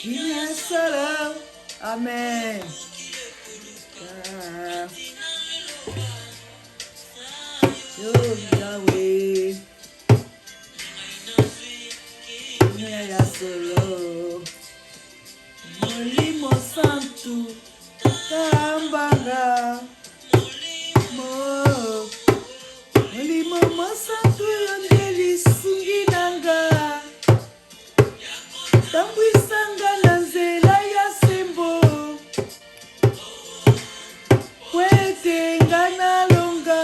Inasala. Amen. Yo Yahweh. Inaya solo. Molimo santo. Kambanga. Molimo santo yondeli sunginanga. Tambwisanga na nzela ya sembo. Kwetenga na longa.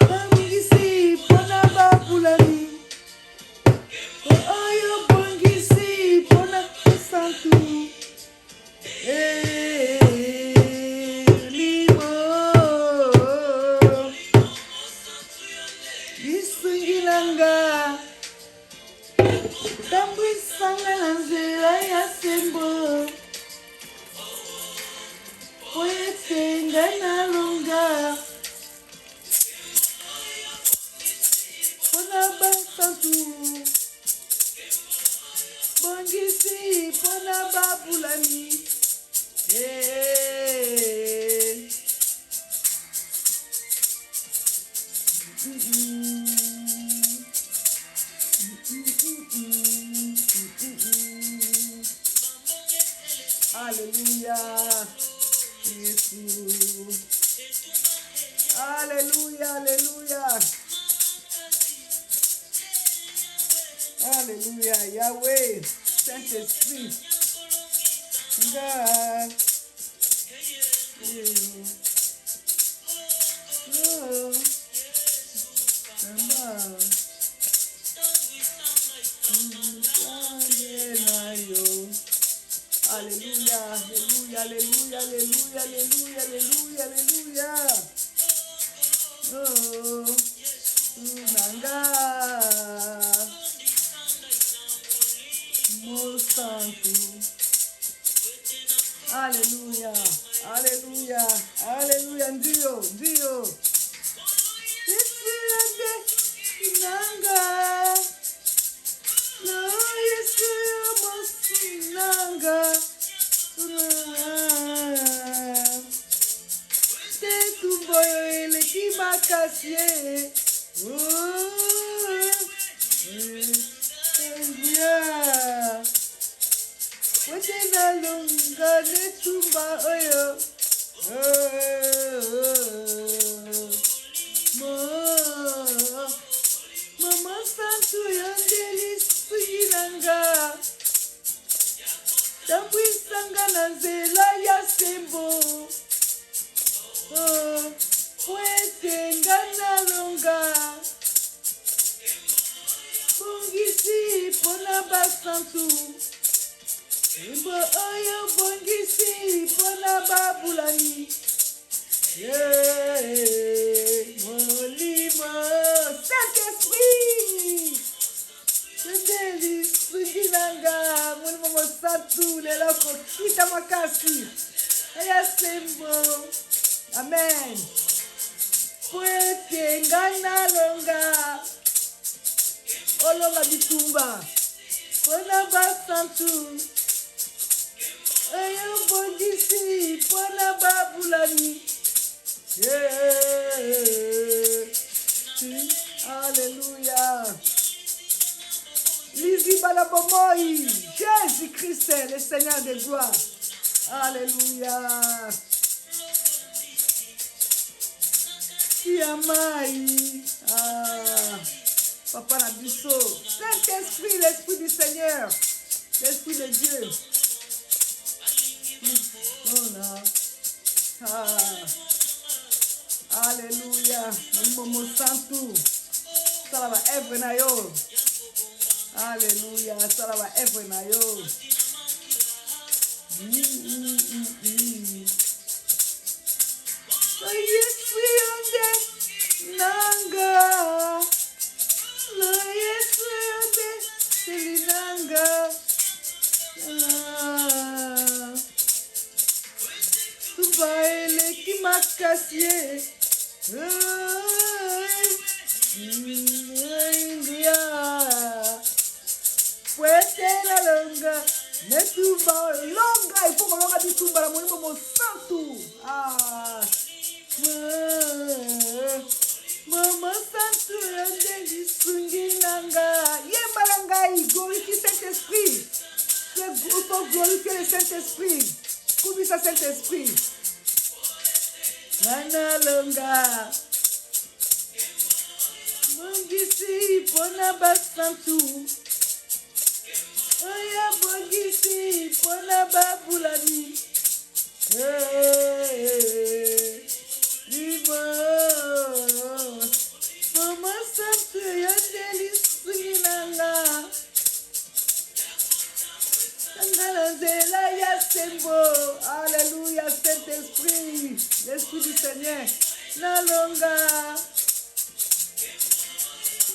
Bangisi pona babulani. Oyo bangisi pona santu. Limo. Isungilanga. Tambwisanga na nzela ya sembo. Kwetenga na longa. Pona basantu. Bongisi pona babulani. Alléluia. Jésus. Alléluia, alléluia. Alléluia, Yahweh, Saint-Esprit. God. Alléluia, alléluia, alléluia, alléluia, alléluia, alléluia, alléluia. Oh, Nanga, mon santo. Alléluia, alléluia, alléluia, Dieu, Dieu. Nanga, no Yesu Nanga, te tumboyo eleki makasie, enguya, wote na longa ne tumba oyo, Mama santu yondeli suyinanga. Tambwisanga na nzela ya sembo. Kwetenga na longa. Bongisi pona basantu. Embo oyo bongisi pona babulani. Molimo Saint-Esprit. Ndeli sungilanga. Molimo mosatu leloko kita makasi. Eya sembo. Amen. Kwetenga na longa. Olonga bitumba. Pona basantu. Eyo bongisi pona babulani. Alléluia. Lisi balabomoi. Jésus-Christ est le Seigneur de gloire. Alléluia. Yamai. Papa Nabiso. Saint-Esprit, l'Esprit du Seigneur. L'Esprit de Dieu. Oh non. Alléluia. Momo santu. Salava every na yo. Alléluia. Salava every na yo. Yesu yonde nanga. Yesu yonde selinanga. Tubaele ki makasie. India. Puede Nanga, Metuba, Longa, il faut que l'on dit tout, la mon santo. Ah, Maman santo, Yandeli, Sungi Nanga, Yembalangai, glorifie Saint-Esprit. Il faut glorifier le Saint-Esprit. Combien ça, Saint-Esprit? Nana Longa. Bongisi pona basantu. Oya bongisi pona babulani. Libo. Mama santu yandeli sinanga. Tangalanzela ya sembo. Alléluia, Saint-Esprit. L'Esprit du Seigneur. Nalonga.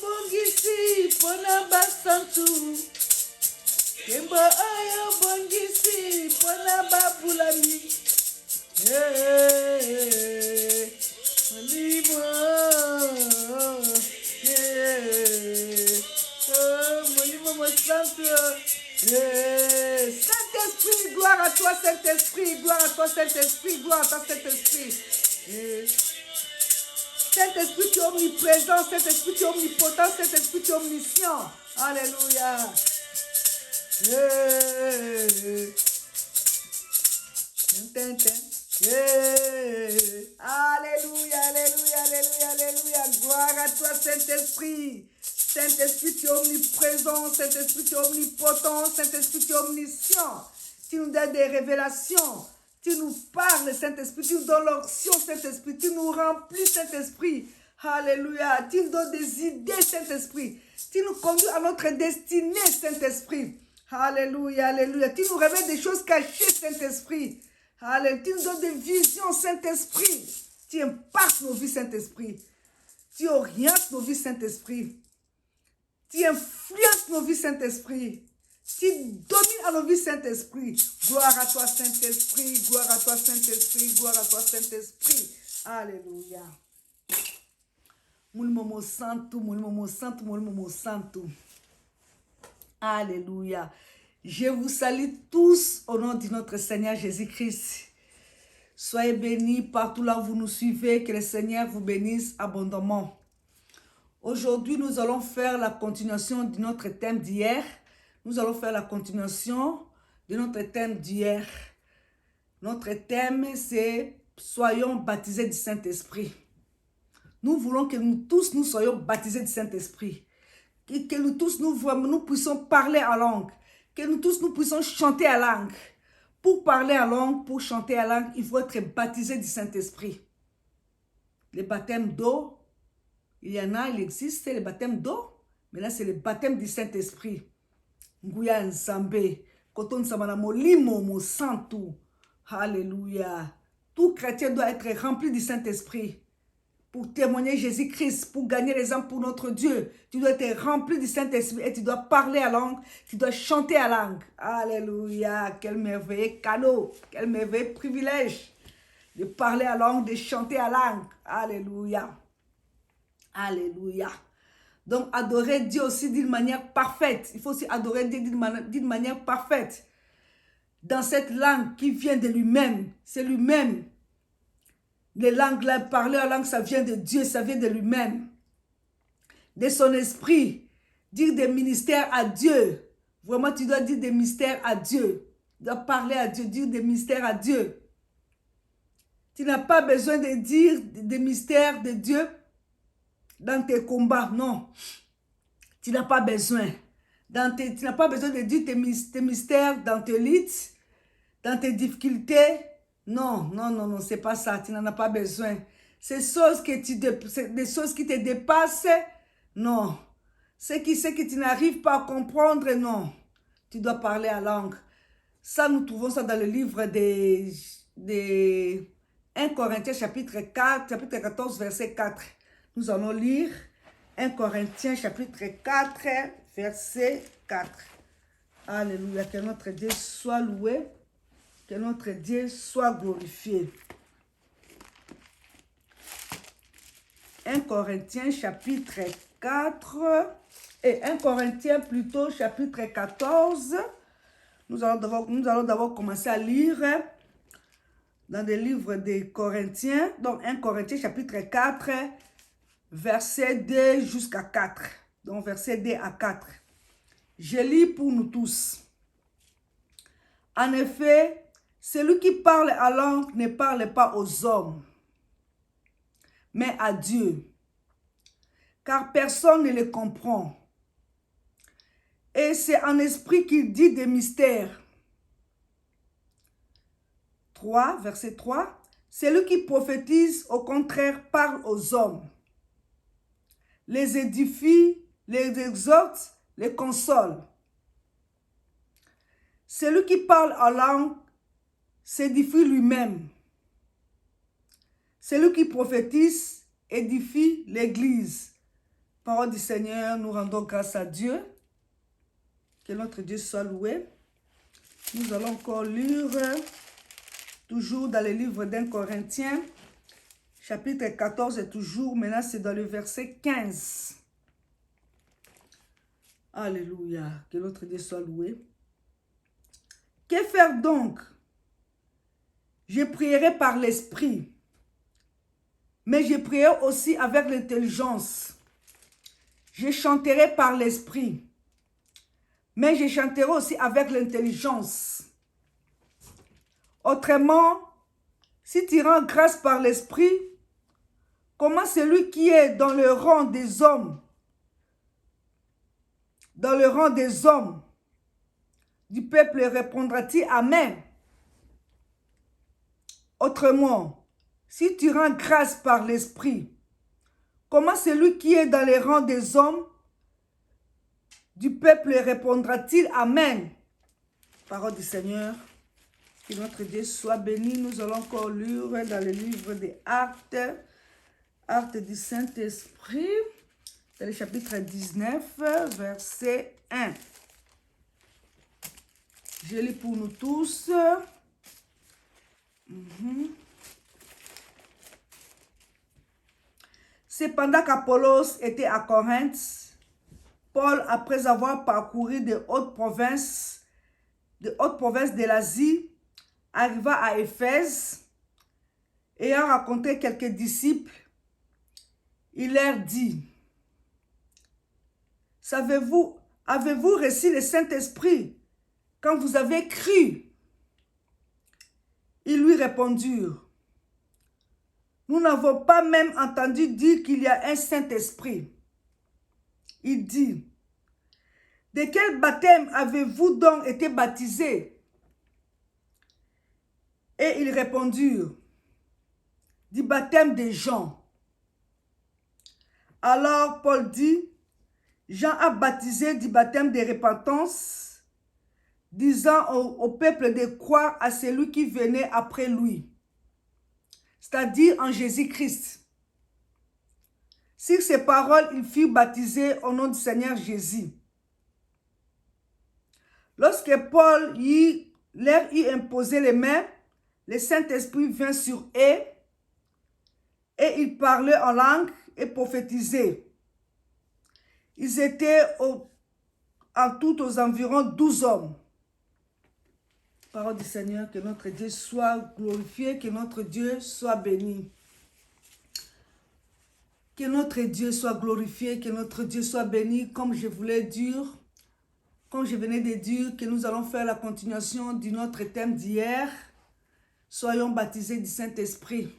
Bongisi pona basantu. Kembo ayo bongisi pona babulani. Libo. Molimo mo santo. Saint-Esprit, gloire à toi, Saint-Esprit, gloire à toi, Saint-Esprit, gloire à toi, Saint-Esprit. Saint-Esprit, tu es omniprésent, Saint-Esprit, tu es omnipotent, Saint-Esprit, tu es omniscient. Alléluia. Alléluia, alléluia, alléluia, alléluia. Gloire à toi, Saint-Esprit. Saint-Esprit, tu es omniprésent, Saint-Esprit, tu es omnipotent, Saint-Esprit, tu es omniscient. Tu nous donnes des révélations. Tu nous parles, Saint-Esprit, tu nous donnes l'onction, Saint-Esprit, tu nous remplis, Saint-Esprit. Alléluia. Tu nous donnes des idées, Saint-Esprit. Tu nous conduis à notre destinée, Saint-Esprit. Alléluia, alléluia. Tu nous révèles des choses cachées, Saint-Esprit. Alléluia. Tu nous donnes des visions, Saint-Esprit. Tu impartes nos vies, Saint-Esprit. Tu orientes nos vies, Saint-Esprit. Tu influences nos vies, Saint-Esprit. Tu domines à nos vies, Saint-Esprit. Gloire à toi, Saint-Esprit. Gloire à toi, Saint-Esprit. Gloire à toi, Saint-Esprit. Alléluia. Moulmomo santo, moulmomo santo, moulmomo santo. Alléluia. Je vous salue tous au nom de notre Seigneur Jésus-Christ. Soyez bénis partout là où vous nous suivez. Que le Seigneur vous bénisse abondamment. Aujourd'hui, nous allons faire la continuation de notre thème d'hier. Nous allons faire la continuation de notre thème d'hier. Notre thème, c'est « Soyons baptisés du Saint-Esprit ». Nous voulons que nous tous, nous soyons baptisés du Saint-Esprit. Que nous tous, nous puissions parler en langue. Que nous tous, nous puissions chanter en langue. Pour parler en langue, pour chanter en langue, il faut être baptisé du Saint-Esprit. Le baptême d'eau, il y en a, il existe, c'est le baptême d'eau. Mais là, c'est le baptême du Saint-Esprit. Nguya Nzambe, Koton Samana Molimo Mo Santu. Alléluia. Tout chrétien doit être rempli du Saint-Esprit. Pour témoigner Jésus-Christ, pour gagner les âmes pour notre Dieu. Tu dois être rempli du Saint-Esprit et tu dois parler à langue, tu dois chanter à langue. Alléluia. Quel merveilleux cadeau, quel merveilleux privilège de parler à langue, de chanter à langue. Alléluia. Alléluia. Donc, adorer Dieu aussi d'une manière parfaite. Il faut aussi adorer Dieu d'une manière parfaite. Dans cette langue qui vient de lui-même. C'est lui-même. Les langues, là, parler en langue, ça vient de Dieu, ça vient de lui-même. De son esprit. Dire des ministères à Dieu. Vraiment, tu dois dire des mystères à Dieu. Tu dois parler à Dieu, dire des mystères à Dieu. Tu n'as pas besoin de dire des mystères de Dieu dans tes combats, non. Tu n'as pas besoin. Tu n'as pas besoin de dire tes mystères dans tes luttes, dans tes difficultés. Non, non, non, non, c'est pas ça. Tu n'en as pas besoin. Ces choses des choses qui te dépassent, non. Ce que tu n'arrives pas à comprendre, non. Tu dois parler en langue. Ça, nous trouvons ça dans le livre des 1 Corinthiens chapitre 14, verset 4. Nous allons lire 1 Corinthiens chapitre 4, verset 4. Alléluia, que notre Dieu soit loué, que notre Dieu soit glorifié. 1 Corinthiens chapitre 4, et 1 Corinthiens plutôt chapitre 14, Nous allons d'abord commencer à lire dans les livres des Corinthiens, donc 1 Corinthiens chapitre 4, verset 2 jusqu'à 4. Donc verset 2 à 4. Je lis pour nous tous. En effet, celui qui parle à langue ne parle pas aux hommes, mais à Dieu, car personne ne le comprend. Et c'est en esprit qu'il dit des mystères. 3, verset 3. Celui qui prophétise, au contraire, parle aux hommes, les édifie, les exhorte, les console. Celui qui parle en langue s'édifie lui-même. Celui qui prophétise édifie l'Église. Parole du Seigneur, nous rendons grâce à Dieu. Que notre Dieu soit loué. Nous allons encore lire, toujours dans le livre d'1 Corinthiens, chapitre 14, et toujours, maintenant c'est dans le verset 15. Alléluia, que notre Dieu soit loué. Que faire donc? Je prierai par l'esprit, mais je prierai aussi avec l'intelligence. Je chanterai par l'esprit, mais je chanterai aussi avec l'intelligence. Autrement, si tu rends grâce par l'esprit, comment celui qui est dans le rang des hommes, du peuple répondra-t-il Amen? Autrement, si tu rends grâce par l'esprit, comment celui qui est dans les rangs des hommes du peuple répondra-t-il Amen? Parole du Seigneur. Que notre Dieu soit béni. Nous allons encore lire dans le livre des Actes, Actes du Saint-Esprit, dans le chapitre 19, verset 1. Je lis pour nous tous. Cependant qu'Apollos était à Corinthe, Paul, après avoir parcouru de hautes provinces de l'Asie, arriva à Éphèse. Ayant rencontré quelques disciples, il leur dit: avez-vous reçu le Saint-Esprit quand vous avez cru? Ils lui répondirent: nous n'avons pas même entendu dire qu'il y a un Saint-Esprit. Il dit: de quel baptême avez-vous donc été baptisés? Et ils répondirent: du baptême de Jean. Alors Paul dit: Jean a baptisé du baptême de repentance, disant au peuple de croire à celui qui venait après lui, c'est-à-dire en Jésus-Christ. Sur ces paroles, ils furent baptisés au nom du Seigneur Jésus. Lorsque Paul leur eut imposé les mains, le Saint-Esprit vint sur eux et ils parlaient en langue et prophétisaient. Ils étaient en tout aux environs 12 hommes. Parole du Seigneur, que notre Dieu soit glorifié, que notre Dieu soit béni. Que notre Dieu soit glorifié, que notre Dieu soit béni, comme je venais de dire, que nous allons faire la continuation de notre thème d'hier. Soyons baptisés du Saint-Esprit.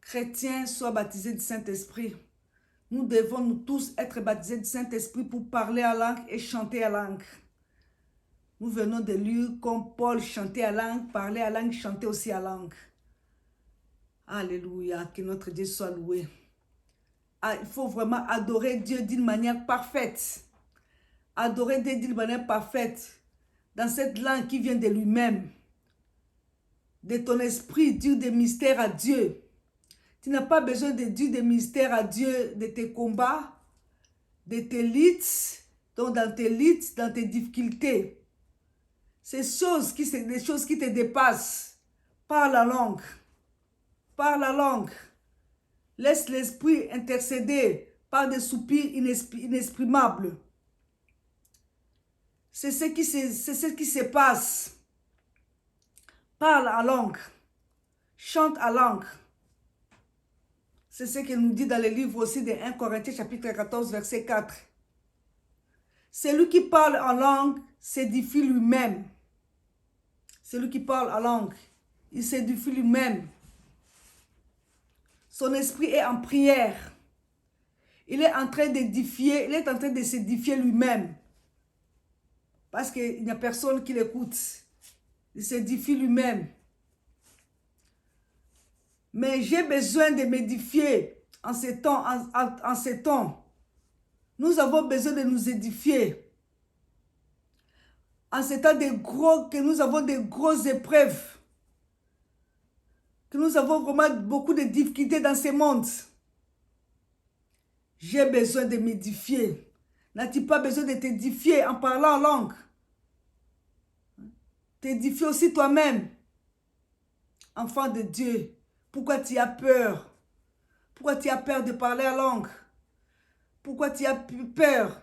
Chrétiens, soient baptisés du Saint-Esprit. Nous devons nous tous être baptisés du Saint-Esprit pour parler en langue et chanter en langue. Nous venons de lire comme Paul chantait en langue, parlait en langue, chantait aussi en langue. Alléluia, que notre Dieu soit loué. Il faut vraiment adorer Dieu d'une manière parfaite. Adorer Dieu d'une manière parfaite. Dans cette langue qui vient de lui-même. De ton esprit, dire des mystères à Dieu. Tu n'as pas besoin de dire des mystères à Dieu de tes combats, de tes luttes, donc dans tes luttes, dans tes difficultés. C'est des choses qui te dépassent. Parle la langue. Parle la langue. Laisse l'esprit intercéder par des soupirs inexprimables. C'est ce qui se passe. Parle en langue. Chante en langue. C'est ce qu'il nous dit dans le livre aussi de 1 Corinthiens chapitre 14 verset 4. Celui qui parle en langue s'édifie lui-même. Celui qui parle en langue, il s'édifie lui-même. Son esprit est en prière. Il est en train d'édifier, il est en train de s'édifier lui-même. Parce qu'il n'y a personne qui l'écoute. Il s'édifie lui-même. Mais j'ai besoin de m'édifier en ces temps, en ces temps. Nous avons besoin de nous édifier. En ces temps que nous avons de grosses épreuves. Que nous avons vraiment beaucoup de difficultés dans ce monde. J'ai besoin de m'édifier. N'as-tu pas besoin de t'édifier en parlant en langue? T'édifier aussi toi-même. Enfant de Dieu, pourquoi tu as peur? Pourquoi tu as peur de parler en langue? Pourquoi tu as peur?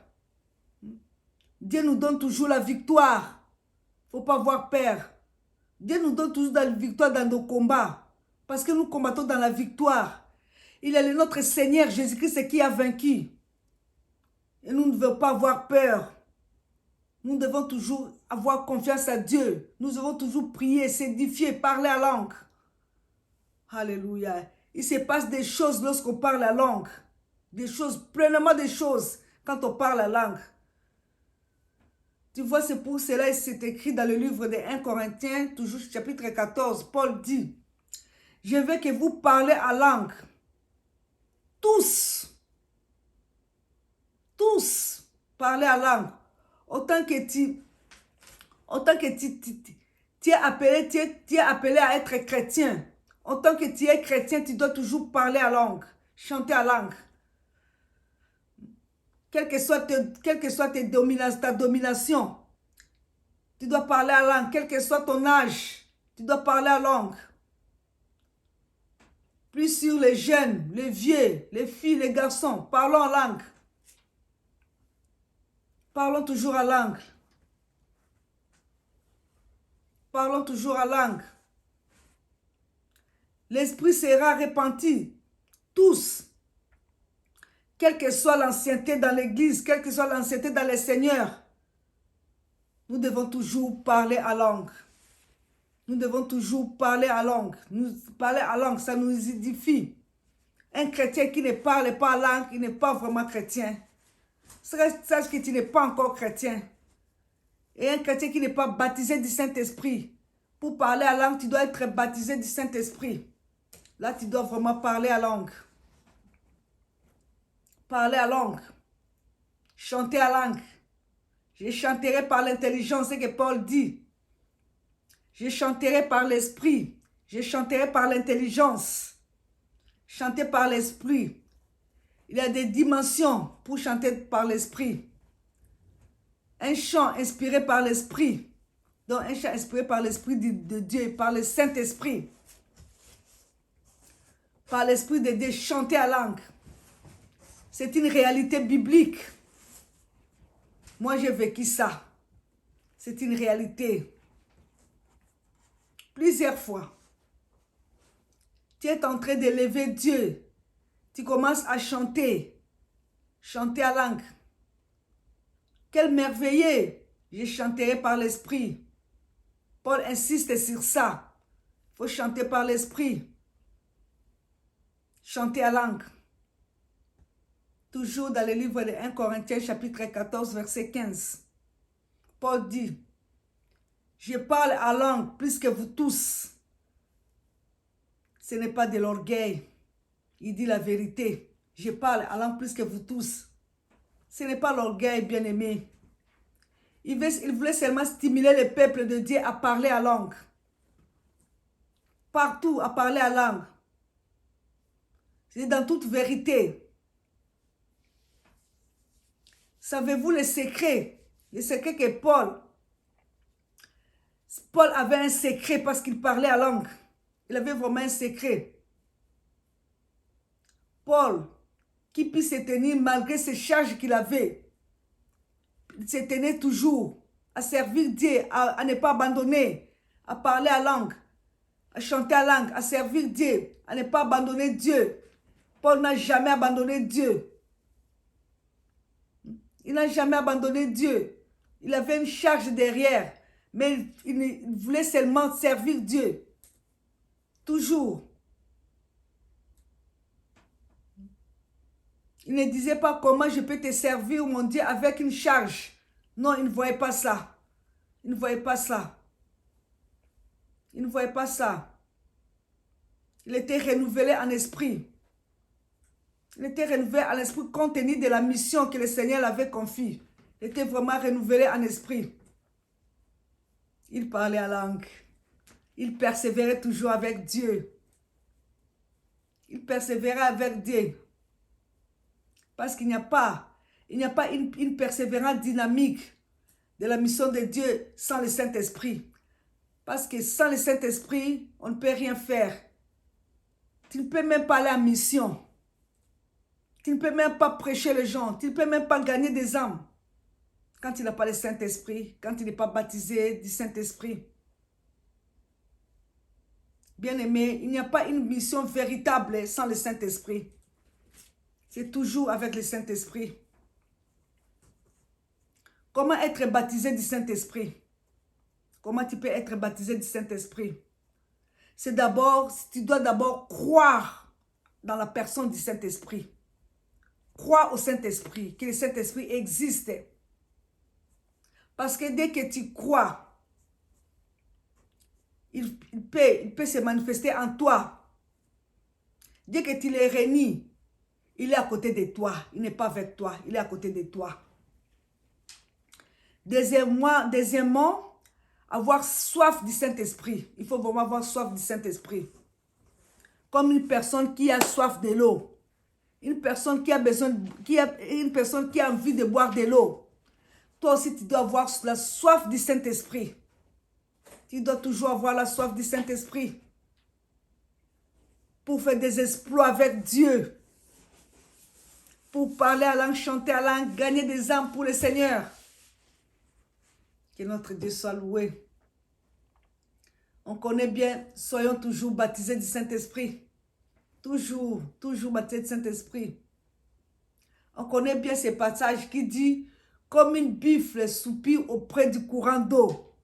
Dieu nous donne toujours la victoire. Il ne faut pas avoir peur. Dieu nous donne toujours la victoire dans nos combats. Parce que nous combattons dans la victoire. Il est notre Seigneur Jésus-Christ qui a vaincu. Et nous ne devons pas avoir peur. Nous devons toujours avoir confiance à Dieu. Nous devons toujours prier, s'édifier, parler en langue. Alléluia. Il se passe des choses lorsqu'on parle la langue. Des choses, pleinement des choses, quand on parle la langue. Tu vois, c'est pour cela que c'est écrit dans le livre de 1 Corinthiens, toujours chapitre 14. Paul dit, je veux que vous parlez en langue. Tous. Tous. Parlez en langue. Autant que tu es appelé à être chrétien. Autant que tu es chrétien, tu dois toujours parler en langue. Chanter en langue. Quelle que soit ta domination, tu dois parler en langue. Quel que soit ton âge, tu dois parler en langue. Plus sur les jeunes, les vieux, les filles, les garçons, parlons en langue. Parlons toujours en langue. Parlons toujours en langue. L'esprit sera repenti. Tous. Quelle que soit l'ancienneté dans l'église, quelle que soit l'ancienneté dans le Seigneur, nous devons toujours parler en langue. Nous devons toujours parler en langue. Parler en langue, ça nous édifie. Un chrétien qui ne parle pas en langue, il n'est pas vraiment chrétien. Sache que tu n'es pas encore chrétien. Et un chrétien qui n'est pas baptisé du Saint-Esprit, pour parler en langue, tu dois être baptisé du Saint-Esprit. Là, tu dois vraiment parler en langue. Parler en langue. Chanter en langue. Je chanterai par l'intelligence, c'est ce que Paul dit. Je chanterai par l'esprit. Je chanterai par l'intelligence. Chanter par l'esprit. Il y a des dimensions pour chanter par l'esprit. Un chant inspiré par l'esprit. Donc un chant inspiré par l'esprit de Dieu, par le Saint-Esprit. Par l'esprit de Dieu, chanter en langue. C'est une réalité biblique. Moi, j'ai vécu ça. C'est une réalité. Plusieurs fois. Tu es en train d'élever Dieu. Tu commences à chanter. Chanter en langue. Quel merveilleux. Je chanterai par l'esprit. Paul insiste sur ça. Il faut chanter par l'esprit. Chanter en langue. Toujours dans le livre de 1 Corinthiens chapitre 14 verset 15. Paul dit, je parle en langue plus que vous tous. Ce n'est pas de l'orgueil. Il dit la vérité. Je parle en langue plus que vous tous. Ce n'est pas l'orgueil, bien-aimé. Il voulait seulement stimuler le peuple de Dieu à parler en langue. Partout, à parler en langue. C'est dans toute vérité. Savez-vous le secret? Le secret que Paul avait un secret parce qu'il parlait en langue. Il avait vraiment un secret. Paul, qui puisse se tenir malgré ces charges qu'il avait, il se tenait toujours. à servir Dieu, à ne pas abandonner, à parler à langue, à chanter à langue, à servir Dieu, à ne pas abandonner Dieu. Paul n'a jamais abandonné Dieu. Il n'a jamais abandonné Dieu. Il avait une charge derrière, mais il voulait seulement servir Dieu. Toujours. Il ne disait pas comment je peux te servir, mon Dieu, avec une charge. Non, il ne voyait pas ça. Il ne voyait pas ça. Il ne voyait pas ça. Il était renouvelé en esprit. Il était renouvelé en esprit compte tenu de la mission que le Seigneur l'avait confiée. Il était vraiment renouvelé en esprit. Il parlait à langue. Il persévérait toujours avec Dieu. Il persévérait avec Dieu. Parce qu'il n'y a pas une persévérance dynamique de la mission de Dieu sans le Saint-Esprit. Parce que sans le Saint-Esprit, on ne peut rien faire. Tu ne peux même pas aller en mission. Tu ne peux même pas prêcher les gens. Tu ne peux même pas gagner des âmes. Quand il n'a pas le Saint-Esprit, quand il n'est pas baptisé du Saint-Esprit. Bien-aimé, il n'y a pas une mission véritable sans le Saint-Esprit. C'est toujours avec le Saint-Esprit. Comment être baptisé du Saint-Esprit? Comment tu peux être baptisé du Saint-Esprit? C'est d'abord, tu dois d'abord croire dans la personne du Saint-Esprit. Croire au Saint-Esprit, que le Saint-Esprit existe. Parce que dès que tu crois, il peut se manifester en toi. Dès que tu le réunis, il est à côté de toi. Il n'est pas avec toi, il est à côté de toi. Deuxièmement, avoir soif du Saint-Esprit. Il faut vraiment avoir soif du Saint-Esprit. Comme une personne qui a soif de l'eau. Une personne qui a besoin, une personne qui a envie de boire de l'eau. Toi aussi, tu dois avoir la soif du Saint-Esprit. Tu dois toujours avoir la soif du Saint-Esprit. Pour faire des exploits avec Dieu. Pour parler à langue, chanter à langue, gagner des âmes pour le Seigneur. Que notre Dieu soit loué. On connaît bien, soyons toujours baptisés du Saint-Esprit. Toujours baptisés du Saint-Esprit. On connaît bien ce passage qui dit, comme une buffle soupire auprès du courant d'eau.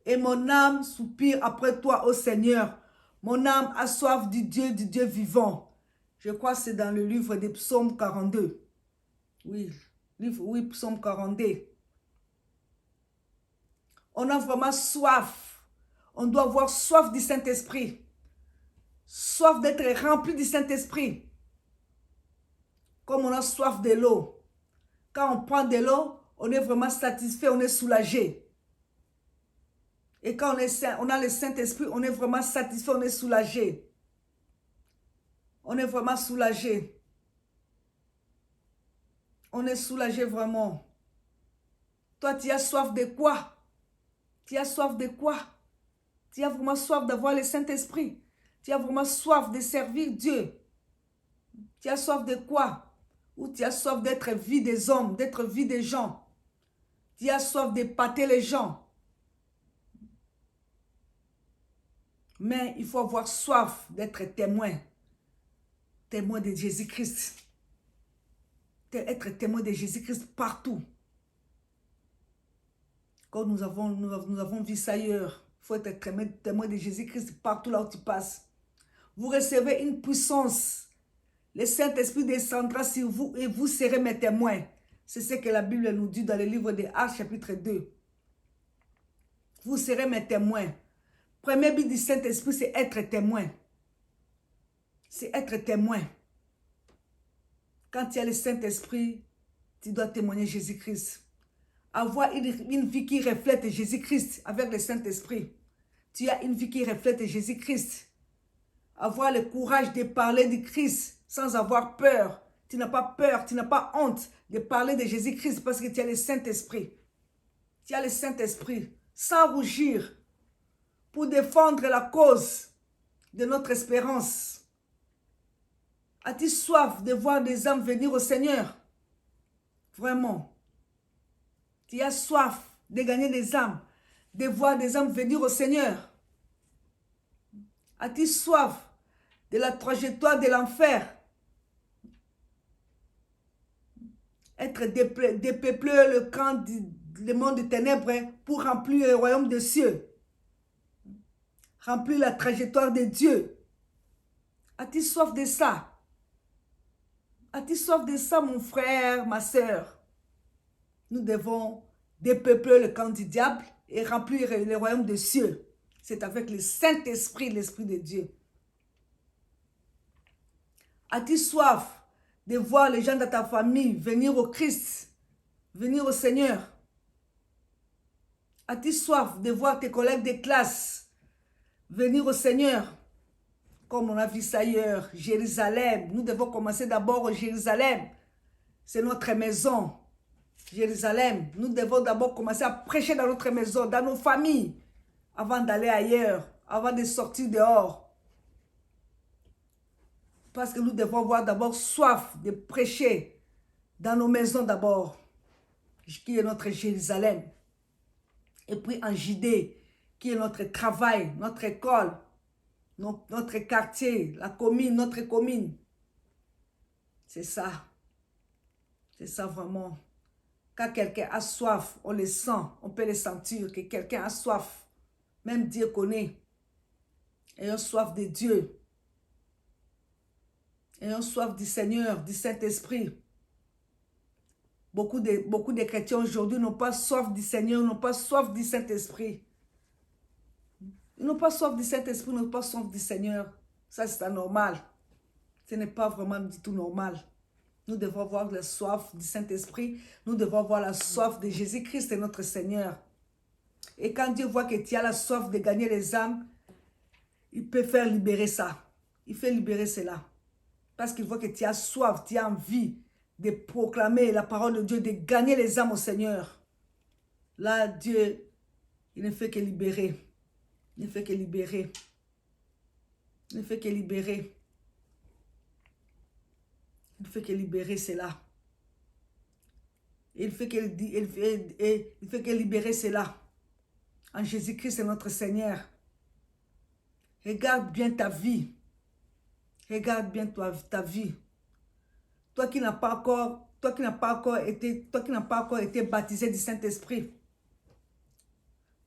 Et mon âme soupire après toi, ô Seigneur. Mon âme a soif du Dieu vivant. Je crois que c'est dans le livre des psaumes 42. Oui, psaume 42. On a vraiment soif. On doit avoir soif du Saint-Esprit. Soif d'être rempli du Saint-Esprit. Comme on a soif de l'eau. Quand on prend de l'eau, on est vraiment satisfait, on est soulagé. Et quand on a le Saint-Esprit, on est vraiment satisfait, on est soulagé. On est vraiment soulagé. On est soulagé vraiment. Toi, tu as soif de quoi? Tu as soif de quoi? Tu as vraiment soif d'avoir le Saint-Esprit. Tu as vraiment soif de servir Dieu. Tu as soif de quoi? Ou tu as soif d'être vie des hommes, d'être vie des gens. Tu as soif d'épater les gens. Mais il faut avoir soif d'être témoin. Témoin de Jésus-Christ. Être témoin de Jésus-Christ partout. Quand nous avons vu ça ailleurs. Il faut être témoin de Jésus-Christ partout là où tu passes. Vous recevez une puissance. Le Saint-Esprit descendra sur vous et vous serez mes témoins. C'est ce que la Bible nous dit dans le livre des Actes chapitre 2. Vous serez mes témoins. Premier but du Saint-Esprit, c'est être témoin. C'est être témoin. Quand tu as le Saint-Esprit, tu dois témoigner Jésus-Christ. Avoir une vie qui reflète Jésus-Christ avec le Saint-Esprit. Tu as une vie qui reflète Jésus-Christ. Avoir le courage de parler du Christ sans avoir peur. Tu n'as pas peur, tu n'as pas honte de parler de Jésus-Christ parce que tu as le Saint-Esprit. Tu as le Saint-Esprit sans rougir pour défendre la cause de notre espérance. As-tu soif de voir des âmes venir au Seigneur? Vraiment. Tu as soif de gagner des âmes, de voir des âmes venir au Seigneur? As-tu soif de la trajectoire de l'enfer? Être dépeupler le camp du monde des ténèbres pour remplir le royaume des cieux. Remplir la trajectoire de Dieu. As-tu soif de ça? As-tu soif de ça, mon frère, ma soeur? Nous devons dépeupler le camp du diable et remplir le royaume des cieux. C'est avec le Saint-Esprit, l'Esprit de Dieu. As-tu soif de voir les gens de ta famille venir au Christ, venir au Seigneur? As-tu soif de voir tes collègues de classe venir au Seigneur? Comme on a vu ça ailleurs, Jérusalem. Nous devons commencer d'abord au Jérusalem. C'est notre maison. Jérusalem. Nous devons d'abord commencer à prêcher dans notre maison, dans nos familles, avant d'aller ailleurs, avant de sortir dehors. Parce que nous devons avoir d'abord soif de prêcher dans nos maisons d'abord, qui est notre Jérusalem. Et puis en Judée, qui est notre travail, notre école, notre quartier, la commune, notre commune. C'est ça. C'est ça vraiment. Quand quelqu'un a soif, on le sent, on peut le sentir que quelqu'un a soif. Même Dieu connaît. Ayons soif de Dieu. Ayons soif du Seigneur, du Saint-Esprit. Beaucoup de chrétiens aujourd'hui n'ont pas soif du Seigneur, n'ont pas soif du Saint-Esprit. Ils n'ont pas soif du Saint-Esprit, n'ont pas soif du Seigneur. Ça, c'est anormal. Ce n'est pas vraiment du tout normal. Nous devons avoir la soif du Saint-Esprit. Nous devons avoir la soif de Jésus-Christ et notre Seigneur. Et quand Dieu voit que tu as la soif de gagner les âmes, il peut faire libérer ça. Il fait libérer cela. Parce qu'il voit que tu as soif, tu as envie de proclamer la parole de Dieu, de gagner les âmes au Seigneur. Là, Dieu, il ne fait que libérer. Il ne fait que libérer. Il ne fait que libérer. Il ne fait que libérer cela. Il fait que libérer cela. En Jésus-Christ, c'est notre Seigneur. Regarde bien ta vie. Regarde bien ta vie. Toi qui n'as pas encore été baptisé du Saint-Esprit.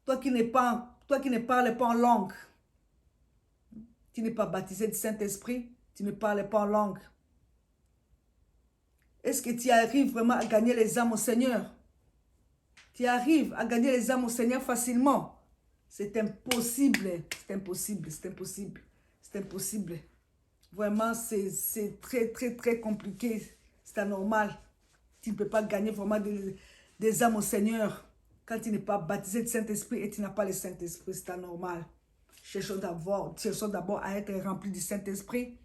Toi qui ne parles pas en langue. Tu n'es pas baptisé du Saint-Esprit. Tu ne parles pas en langue. Est-ce que tu arrives vraiment à gagner les âmes au Seigneur? Tu arrives à gagner les âmes au Seigneur facilement? C'est impossible. C'est impossible. C'est impossible. C'est impossible. Vraiment, c'est très, très, très compliqué. C'est anormal. Tu ne peux pas gagner vraiment des âmes au Seigneur quand tu n'es pas baptisé du Saint-Esprit et tu n'as pas le Saint-Esprit. C'est anormal. Cherchons d'abord à être remplis du Saint-Esprit,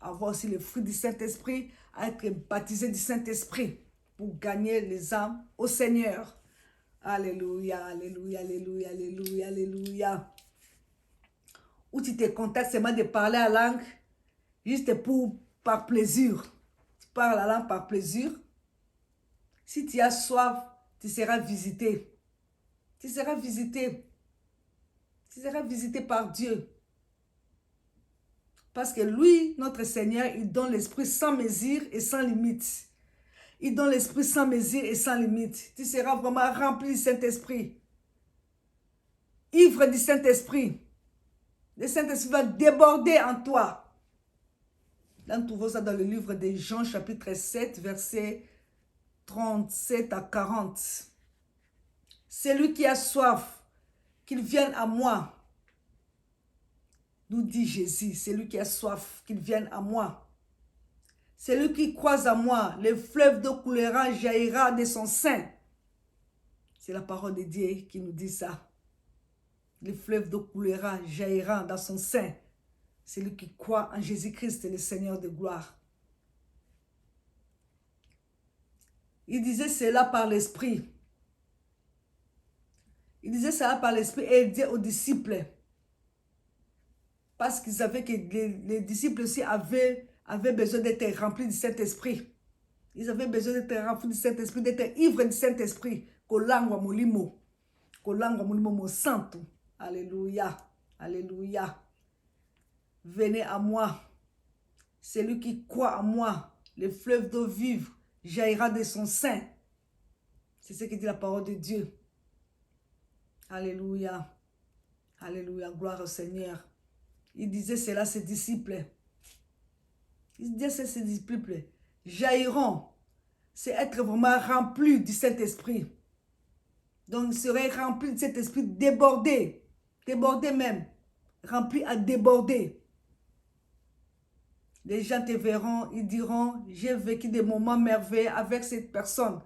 avoir aussi le fruit du Saint-Esprit, à être baptisé du Saint-Esprit pour gagner les âmes au Seigneur. Alléluia, alléluia, alléluia, alléluia, alléluia. Ou tu te contentes seulement de parler la langue, juste par plaisir. Tu parles la langue par plaisir. Si tu as soif, tu seras visité. Tu seras visité. Tu seras visité par Dieu. Parce que lui, notre Seigneur, il donne l'esprit sans mesure et sans limite. Il donne l'esprit sans mesure et sans limite. Tu seras vraiment rempli du Saint-Esprit. Ivre du Saint-Esprit. Le Saint-Esprit va déborder en toi. Là, nous trouvons ça dans le livre de Jean, chapitre 7, versets 37 à 40. Celui qui a soif, qu'il vienne à moi. Nous dit Jésus, celui qui a soif, qu'il vienne à moi. Celui qui croise à moi, le fleuve d'eau coulera, jaillira de son sein. C'est la parole de Dieu qui nous dit ça. Le fleuve d'eau coulera, jaillira dans son sein. Celui qui croit en Jésus-Christ est le Seigneur de gloire. Il disait cela par l'Esprit. Il disait cela par l'Esprit et il disait aux disciples. Parce qu'ils savaient que les disciples aussi avaient besoin d'être remplis du Saint-Esprit. Ils avaient besoin d'être remplis du Saint-Esprit, d'être ivres du Saint-Esprit. Kolangwa molimo. Kolanga Mounimo Santo. Alléluia. Alléluia. Venez à moi. Celui qui croit en moi, le fleuve d'eau vive jaillira de son sein. C'est ce que dit la parole de Dieu. Alléluia. Alléluia. Gloire au Seigneur. Il disait cela à ses disciples. Il disait à ses disciples, jailliront. C'est être vraiment rempli du Saint-Esprit. Donc, il serait rempli de cet esprit débordé. Débordé même. Rempli à déborder. Les gens te verront, ils diront, j'ai vécu des moments merveilleux avec cette personne.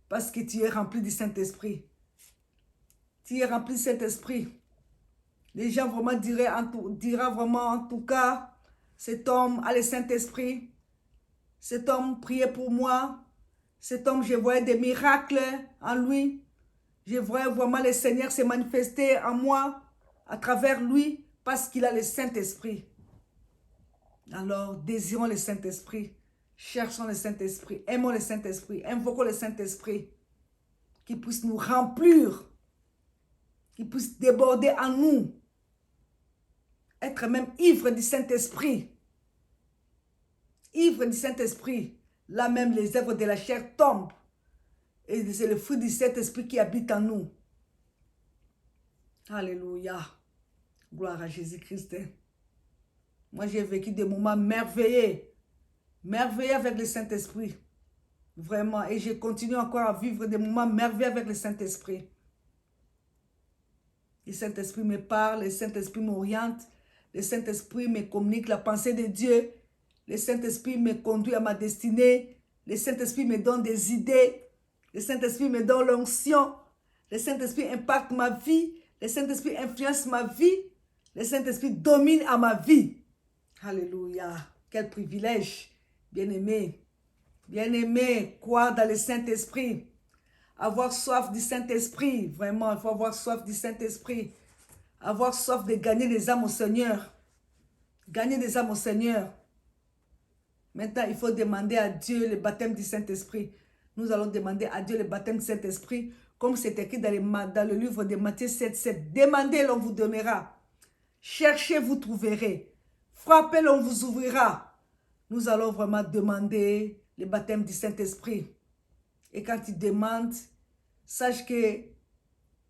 Parce que tu es rempli du Saint-Esprit. Tu es rempli du Saint-Esprit. Les gens vraiment dira vraiment, en tout cas, cet homme a le Saint-Esprit. Cet homme priait pour moi. Cet homme, je voyais des miracles en lui. Je voyais vraiment le Seigneur se manifester en moi, à travers lui, parce qu'il a le Saint-Esprit. Alors, désirons le Saint-Esprit. Cherchons le Saint-Esprit. Aimons le Saint-Esprit. Invoquons le Saint-Esprit. Qui puisse nous remplir. Qui puisse déborder en nous. Être même ivre du Saint-Esprit. Ivre du Saint-Esprit. Là même, les œuvres de la chair tombent. Et c'est le fruit du Saint-Esprit qui habite en nous. Alléluia. Gloire à Jésus-Christ. Moi, j'ai vécu des moments merveilleux. Merveilleux avec le Saint-Esprit. Vraiment. Et je continue encore à vivre des moments merveilleux avec le Saint-Esprit. Le Saint-Esprit me parle, le Saint-Esprit m'oriente, le Saint-Esprit me communique la pensée de Dieu, le Saint-Esprit me conduit à ma destinée, le Saint-Esprit me donne des idées, le Saint-Esprit me donne l'onction, le Saint-Esprit impacte ma vie, le Saint-Esprit influence ma vie, le Saint-Esprit domine à ma vie. Alléluia. Quel privilège, bien-aimé. Bien-aimé, croire dans le Saint-Esprit. Avoir soif du Saint-Esprit. Vraiment, il faut avoir soif du Saint-Esprit. Avoir soif de gagner des âmes au Seigneur. Gagner des âmes au Seigneur. Maintenant, il faut demander à Dieu le baptême du Saint-Esprit. Nous allons demander à Dieu le baptême du Saint-Esprit, comme c'est écrit dans le livre de Matthieu 7:7. Demandez, l'on vous donnera. Cherchez, vous trouverez. Frappez, l'on vous ouvrira. Nous allons vraiment demander le baptême du Saint-Esprit. Et quand tu demandes, sache que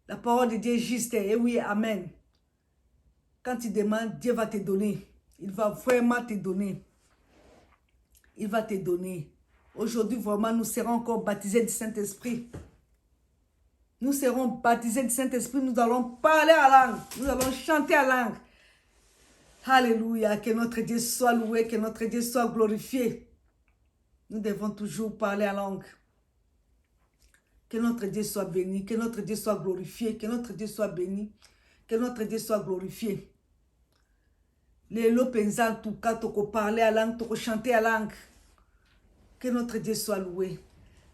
la parole de Dieu est juste. Et oui, amen. Quand tu demandes, Dieu va te donner. Il va vraiment te donner. Il va te donner. Aujourd'hui, vraiment, nous serons encore baptisés du Saint-Esprit. Nous serons baptisés du Saint-Esprit. Nous allons parler à langue. Nous allons chanter à langue. Alléluia. Que notre Dieu soit loué. Que notre Dieu soit glorifié. Nous devons toujours parler à langue. Que notre Dieu soit béni. Que notre Dieu soit glorifié. Que notre Dieu soit béni. Que notre Dieu soit glorifié. Les lopenza, en tout cas, toko parler à langue, toko chanter à langue. Que notre Dieu soit loué.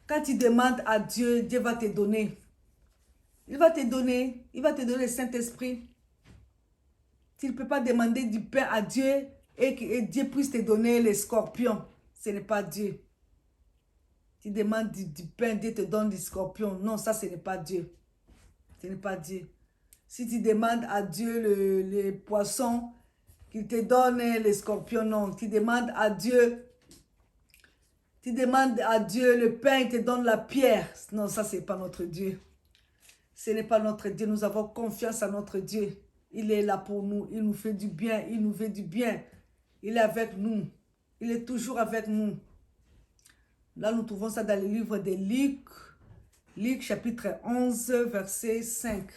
Quand tu demandes à Dieu, Dieu va te donner. Il va te donner. Il va te donner le Saint-Esprit. Tu ne peux pas demander du pain à Dieu et que Dieu puisse te donner les scorpions. Ce n'est pas Dieu. Tu demandes du pain, Dieu te donne des scorpions. Non, ça, ce n'est pas Dieu. Ce n'est pas Dieu. Si tu demandes à Dieu les poissons, qu'il te donne les scorpions, non. Tu demandes à Dieu le pain, il te donne la pierre. Non, ça, ce n'est pas notre Dieu. Ce n'est pas notre Dieu. Nous avons confiance en notre Dieu. Il est là pour nous. Il nous fait du bien. Il nous fait du bien. Il est avec nous. Il est toujours avec nous. Là, nous trouvons ça dans le livre de Luc. Luc chapitre 11, verset 5.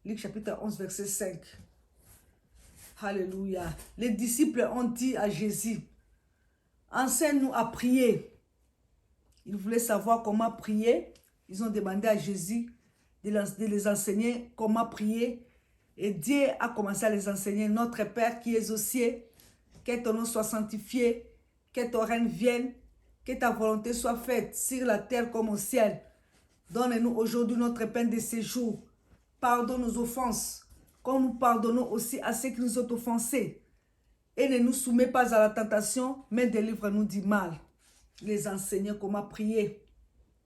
Luc chapitre 11, verset 5. Alléluia. Les disciples ont dit à Jésus, enseigne-nous à prier. Ils voulaient savoir comment prier. Ils ont demandé à Jésus de les enseigner comment prier. Et Dieu a commencé à les enseigner. Notre Père qui es aux cieux, que ton nom soit sanctifié, que ton règne vienne, que ta volonté soit faite sur la terre comme au ciel. Donne-nous aujourd'hui notre pain de ce jour. Pardonne nos offenses, comme nous pardonnons aussi à ceux qui nous ont offensés. Et ne nous soumets pas à la tentation, mais délivre-nous du mal. Les enseigner comment prier.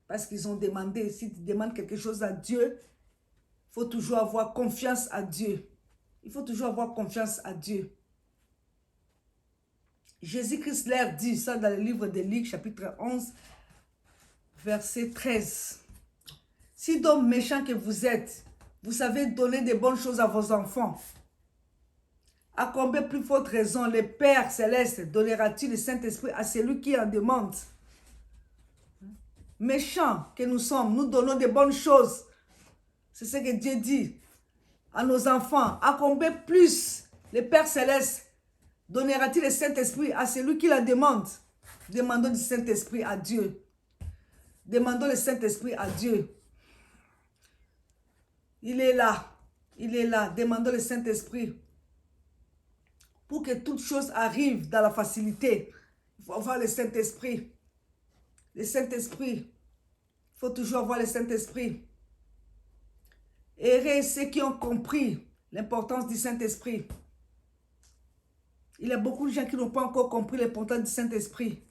Parce qu'ils ont demandé, si tu demandes quelque chose à Dieu, il faut toujours avoir confiance à Dieu. Il faut toujours avoir confiance à Dieu. Jésus-Christ leur dit ça dans le livre de Luc, chapitre 11, verset 13. Si donc méchant que vous êtes, vous savez donner de bonnes choses à vos enfants, à combien plus forte raison le Père Céleste donnera-t-il le Saint-Esprit à celui qui en demande? Méchants que nous sommes, nous donnons de bonnes choses. C'est ce que Dieu dit à nos enfants. À combien plus le Père Céleste donnera-t-il le Saint-Esprit à celui qui la demande? Demandons du Saint-Esprit à Dieu. Demandons le Saint-Esprit à Dieu. Il est là. Il est là. Demandons le Saint-Esprit. Pour que toute chose arrive dans la facilité, il faut avoir le Saint-Esprit. Le Saint-Esprit. Il faut toujours avoir le Saint-Esprit. Heureux ceux qui ont compris l'importance du Saint-Esprit. Il y a beaucoup de gens qui n'ont pas encore compris l'importance du Saint-Esprit.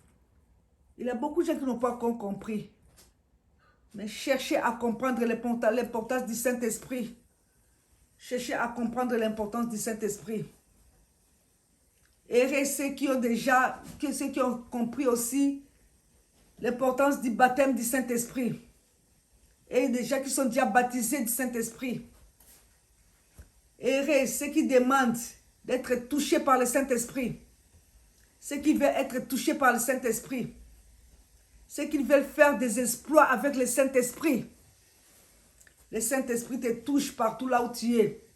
Il y a beaucoup de gens qui n'ont pas encore compris. Mais cherchez à comprendre l'importance du Saint-Esprit. Cherchez à comprendre l'importance du Saint-Esprit. Et ceux qui ont compris aussi l'importance du baptême du Saint-Esprit. Et des gens qui sont déjà baptisés du Saint-Esprit. Et ceux qui demandent d'être touchés par le Saint-Esprit. Ceux qui veulent être touchés par le Saint-Esprit. Ceux qui veulent faire des exploits avec le Saint-Esprit. Le Saint-Esprit te touche partout là où tu es.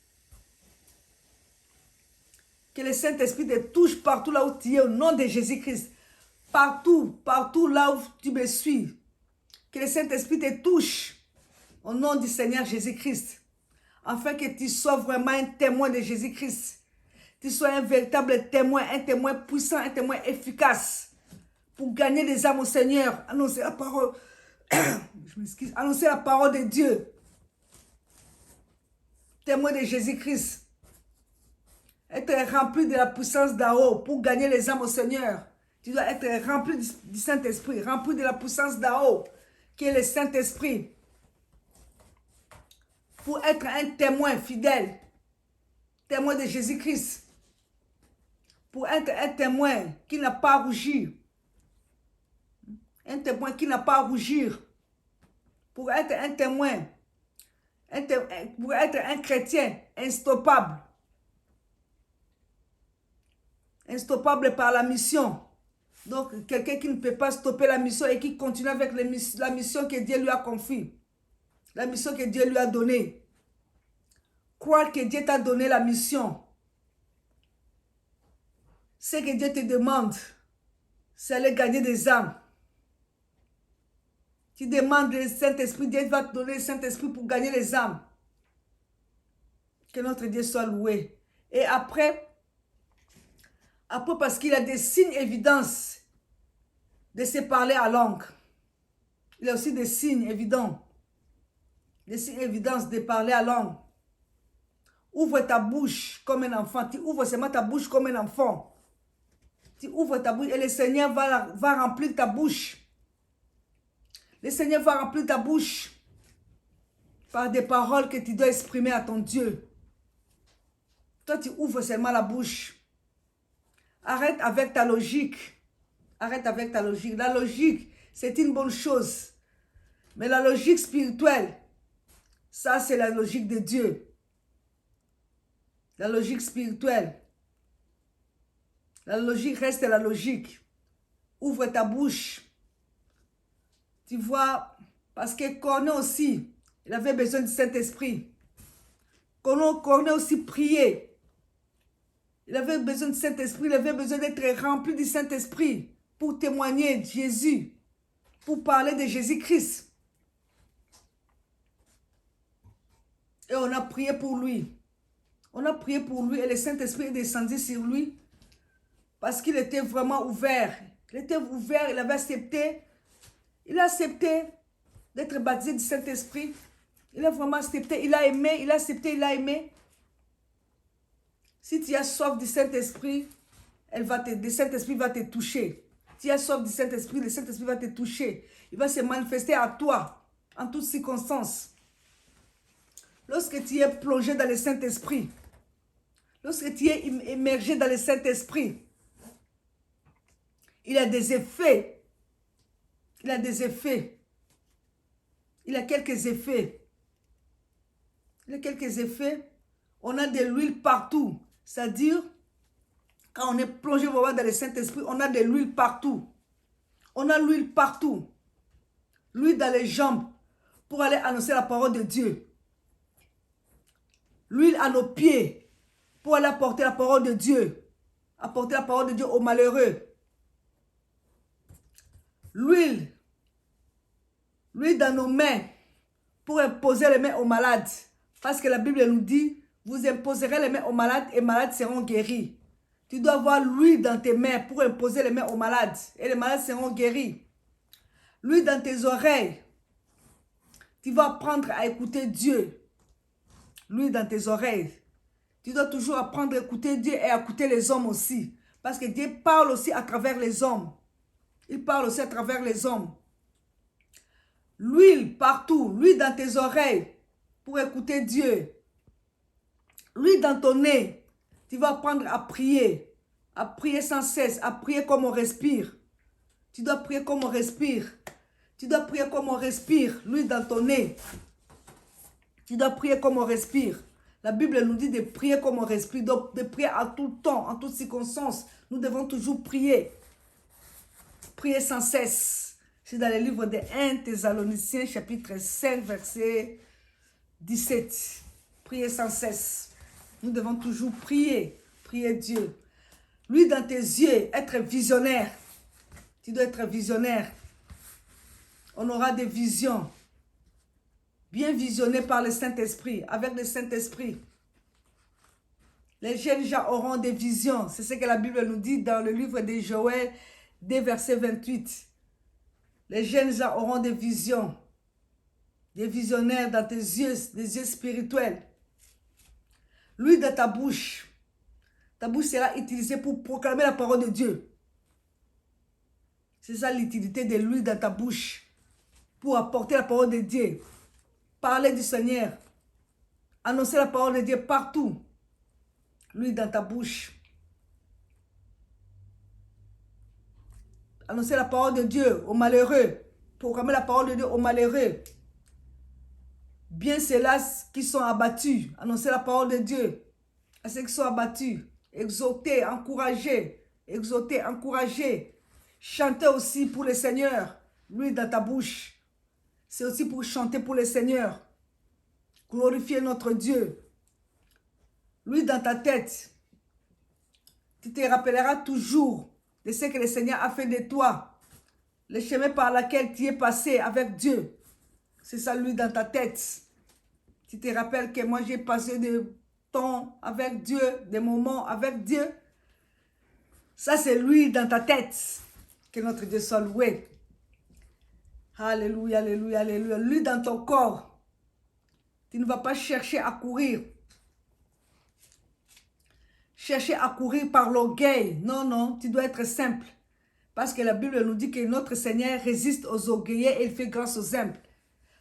Que le Saint-Esprit te touche partout là où tu es au nom de Jésus-Christ. Partout, partout là où tu me suis. Que le Saint-Esprit te touche au nom du Seigneur Jésus-Christ. Afin que tu sois vraiment un témoin de Jésus-Christ. Tu sois un véritable témoin, un témoin puissant, un témoin efficace. Pour gagner des âmes au Seigneur. Annoncer la parole. Je m'excuse. Annoncer la parole de Dieu. Témoin de Jésus-Christ. Être rempli de la puissance d'en haut pour gagner les âmes au Seigneur. Tu dois être rempli du Saint-Esprit, rempli de la puissance d'en haut, qui est le Saint-Esprit. Pour être un témoin fidèle, témoin de Jésus-Christ. Pour être un témoin qui n'a pas à rougir. Un témoin qui n'a pas à rougir. Pour être un témoin, pour être un chrétien instoppable. Instoppable par la mission. Donc, quelqu'un qui ne peut pas stopper la mission et qui continue avec la mission que Dieu lui a confiée. La mission que Dieu lui a donnée. Croire que Dieu t'a donné la mission. Ce que Dieu te demande, c'est aller gagner des âmes. Tu demandes le Saint-Esprit, Dieu va te donner le Saint-Esprit pour gagner les âmes. Que notre Dieu soit loué. Et après parce qu'il a des signes évidents de se parler à langue. Il a aussi des signes évidents. Des signes évidents de parler à langue. Ouvre ta bouche comme un enfant. Tu ouvres seulement ta bouche comme un enfant. Tu ouvres ta bouche et le Seigneur va remplir ta bouche. Le Seigneur va remplir ta bouche par des paroles que tu dois exprimer à ton Dieu. Toi, tu ouvres seulement la bouche. Arrête avec ta logique. Arrête avec ta logique. La logique, c'est une bonne chose. Mais la logique spirituelle, ça, c'est la logique de Dieu. La logique spirituelle. La logique reste la logique. Ouvre ta bouche. Tu vois, parce que Corneille aussi, il avait besoin du Saint-Esprit. Corneille aussi priait. Il avait besoin du Saint-Esprit, il avait besoin d'être rempli du Saint-Esprit pour témoigner de Jésus, pour parler de Jésus-Christ. Et on a prié pour lui. On a prié pour lui et le Saint-Esprit est descendu sur lui parce qu'il était vraiment ouvert. Il était ouvert, il avait accepté. Il a accepté d'être baptisé du Saint-Esprit. Il a vraiment accepté, il a aimé, il a accepté, il a aimé. Si tu as soif du Saint-Esprit, le Saint-Esprit va te toucher. Si tu as soif du Saint-Esprit, le Saint-Esprit va te toucher. Il va se manifester à toi, en toutes circonstances. lorsque tu es plongé dans le Saint-Esprit, lorsque tu es immergé dans le Saint-Esprit, il a des effets. Il a des effets. Il a quelques effets. Il a quelques effets. On a de l'huile partout. C'est-à-dire, quand on est plongé vraiment dans le Saint-Esprit, on a de l'huile partout. On a l'huile partout. L'huile dans les jambes pour aller annoncer la parole de Dieu. L'huile à nos pieds pour aller apporter la parole de Dieu. Apporter la parole de Dieu aux malheureux. L'huile dans nos mains pour imposer les mains aux malades. Parce que la Bible nous dit, vous imposerez les mains aux malades et les malades seront guéris. Tu dois avoir l'huile dans tes mains pour imposer les mains aux malades et les malades seront guéris. L'huile dans tes oreilles. Tu vas apprendre à écouter Dieu. L'huile dans tes oreilles. Tu dois toujours apprendre à écouter Dieu et à écouter les hommes aussi. Parce que Dieu parle aussi à travers les hommes. Il parle aussi à travers les hommes. L'huile partout, l'huile dans tes oreilles pour écouter Dieu. L'huile dans ton nez, tu vas apprendre à prier sans cesse, à prier comme on respire. Tu dois prier comme on respire. Tu dois prier comme on respire, l'huile dans ton nez. Tu dois prier comme on respire. La Bible nous dit de prier comme on respire, donc de prier à tout temps, en toutes circonstances. Nous devons toujours prier. Prier sans cesse. C'est dans le livre de 1 Thessaloniciens, chapitre 5, verset 17. Prier sans cesse. Nous devons toujours prier. Prier Dieu. Lui dans tes yeux, être visionnaire. Tu dois être visionnaire. On aura des visions. Bien visionnées par le Saint-Esprit. Avec le Saint-Esprit. Les jeunes gens auront des visions. C'est ce que la Bible nous dit dans le livre de Joël, des versets 28. Les jeunes gens auront des visions. Des visionnaires dans tes yeux, des yeux spirituels. L'huile dans ta bouche. Ta bouche sera utilisée pour proclamer la parole de Dieu. C'est ça l'utilité de l'huile dans ta bouche. Pour apporter la parole de Dieu. Parler du Seigneur. Annoncer la parole de Dieu partout. L'huile dans ta bouche. Annoncer la parole de Dieu aux malheureux. Proclamer la parole de Dieu aux malheureux. Bien ceux-là qui sont abattus. Annoncer la parole de Dieu à ceux qui sont abattus. Exhorter, encourager. Exhorter, encourager. Chanter aussi pour le Seigneur. L'huile dans ta bouche. C'est aussi pour chanter pour le Seigneur. Glorifier notre Dieu. L'huile dans ta tête. Tu te rappelleras toujours de ce que le Seigneur a fait de toi. Le chemin par lequel tu es passé avec Dieu. C'est ça l'huile dans ta tête. Tu te rappelles que moi j'ai passé des temps avec Dieu, des moments avec Dieu. Ça c'est l'huile dans ta tête. Que notre Dieu soit loué. Alléluia, alléluia, alléluia. L'huile dans ton corps. Tu ne vas pas chercher à courir. Chercher à courir par l'orgueil. Non, non, tu dois être simple. Parce que la Bible nous dit que notre Seigneur résiste aux orgueilleux et il fait grâce aux humbles.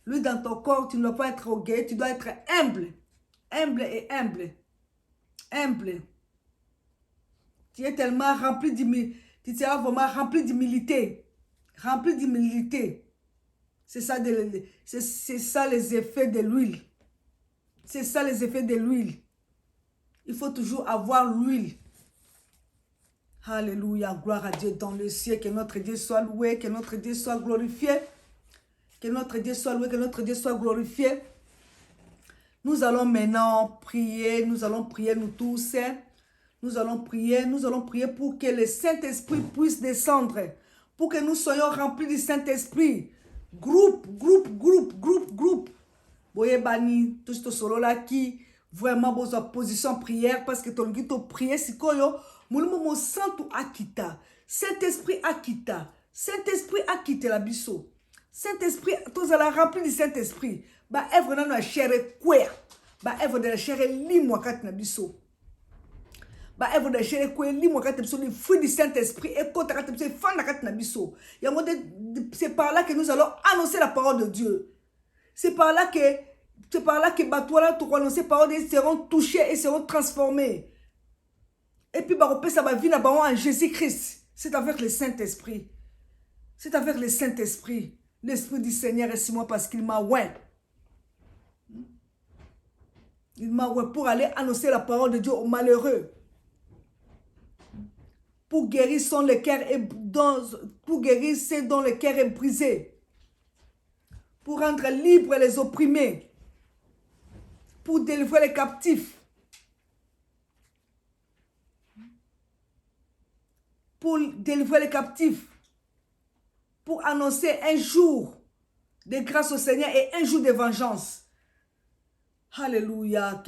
Lui, dans ton corps, tu ne dois pas être orgueilleux, tu dois être humble. Humble et humble. Humble. Tu es tellement rempli d'humilité. Tu seras vraiment rempli d'humilité. Rempli d'humilité. C'est ça, ça les effets de l'huile. C'est ça les effets de l'huile. Il faut toujours avoir l'huile. Alléluia, gloire à Dieu dans le ciel. Que notre Dieu soit loué, que notre Dieu soit glorifié. Que notre Dieu soit loué, que notre Dieu soit glorifié. Nous allons maintenant prier, nous allons prier nous tous. Nous allons prier pour que le Saint-Esprit puisse descendre. Pour que nous soyons remplis du Saint-Esprit. Groupe. Boye bani, tout ce solo là qui vraiment besoin position prière parce que ton guito prier si koyo, moulumo santu akita. Saint-Esprit akita. Saint-Esprit akita la biso. Saint-Esprit, tous allons remplis du Saint-Esprit. Ba evre na na chere kwea. Ba evre de la chere limwa kat na biso. Ba evre de la chere kwea limwa kat na biso. Le fruit du Saint-Esprit et kota kat na biso. Fanda kat na biso. C'est par là que nous allons annoncer la parole de Dieu. C'est par là que C'est par là que Batouala, ces paroles seront touchées et seront transformées. Et puis, ça va venir en Jésus-Christ. C'est avec le Saint-Esprit. C'est avec le Saint-Esprit. L'Esprit du Seigneur est sur moi parce qu'il m'a oint. Il m'a oint pour aller annoncer la parole de Dieu aux malheureux. Pour guérir ceux dont le cœur est brisé. Pour rendre libres les opprimés. Pour délivrer les captifs. Pour délivrer les captifs. Pour annoncer un jour de grâce au Seigneur et un jour de vengeance. Alléluia.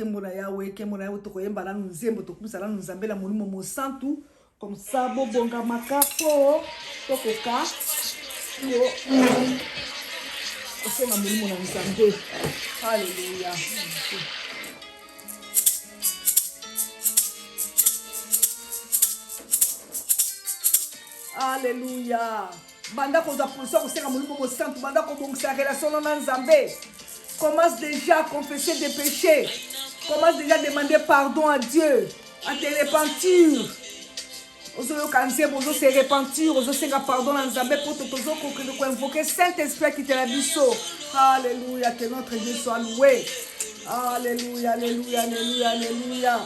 Comme ça, bonga makapo, tokoka, Alléluia. Alléluia. Banda koza position kosenga molimo mo santu banda ko bongisa relation na Nzambe. Commence déjà à confesser des péchés. Commence déjà à demander pardon à Dieu, à te repentir. Ozo kanze bozo se repentir, ozo senga pardon à Nzambe pour te tozo ko invoquer Saint-Esprit qui te la biso. Alléluia, que notre Dieu soit loué. Alléluia, alléluia, alléluia, alléluia.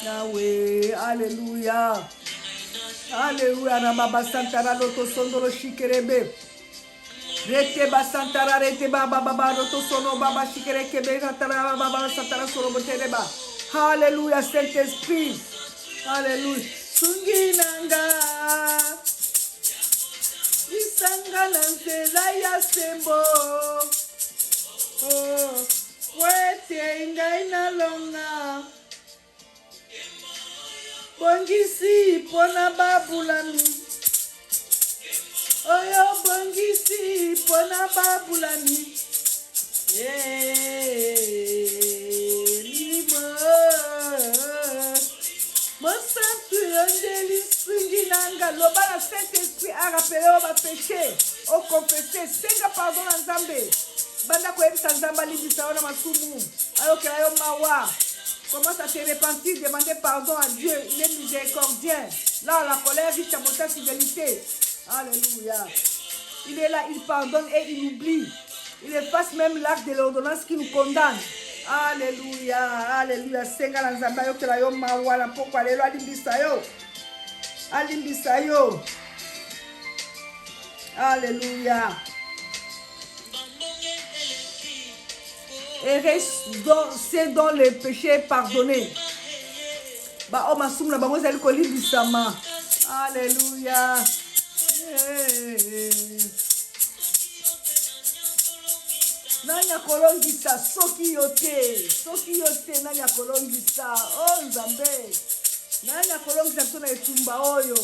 Yahweh, alléluia. Alléluia, Nababa Santara Loto Sondoro Shikerebe. Rete Basantara Rete Baba Baba Loto Sono Baba Shikerebe Natara Baba Santara Sorobotereba. Alléluia, Saint-Esprit. Alléluia. Sunginanga. Isanga Nanzela Yasembo. Oh, Wete Ingaina Longa. Bongisi pona babulami. Oyo bongisi pona babulami. Limo. Mon Saint-Esprit yondeli swinginanga. Loba la Saint-Esprit a rappelé au péché, au confessé, senga pardon à Nzambe. Banda koyebisa Nzambe alibisa ona masumu. Ayo kela yo mawa. Commence à te repentir, demander pardon à Dieu. Il est miséricordieux. Là, la colère, riche à bonté, fidélité. Alléluia. Il est là, il pardonne et il oublie. Il efface même l'acte de l'ordonnance qui nous condamne. Alléluia. Alléluia. Senga la nzamba yo kela yo mawana. Pourquoi lelo alimbisa yo? Alimbisa yo. Alléluia. Et c'est dans le péché pardonné. Bah, oh, ma soum, la bango, c'est le du sama. Alléluia. Nanya kolongisa, soki yote, nanya kolongisa. Oh, Nzambe. Nanya kolongisa, tona etumba oyo.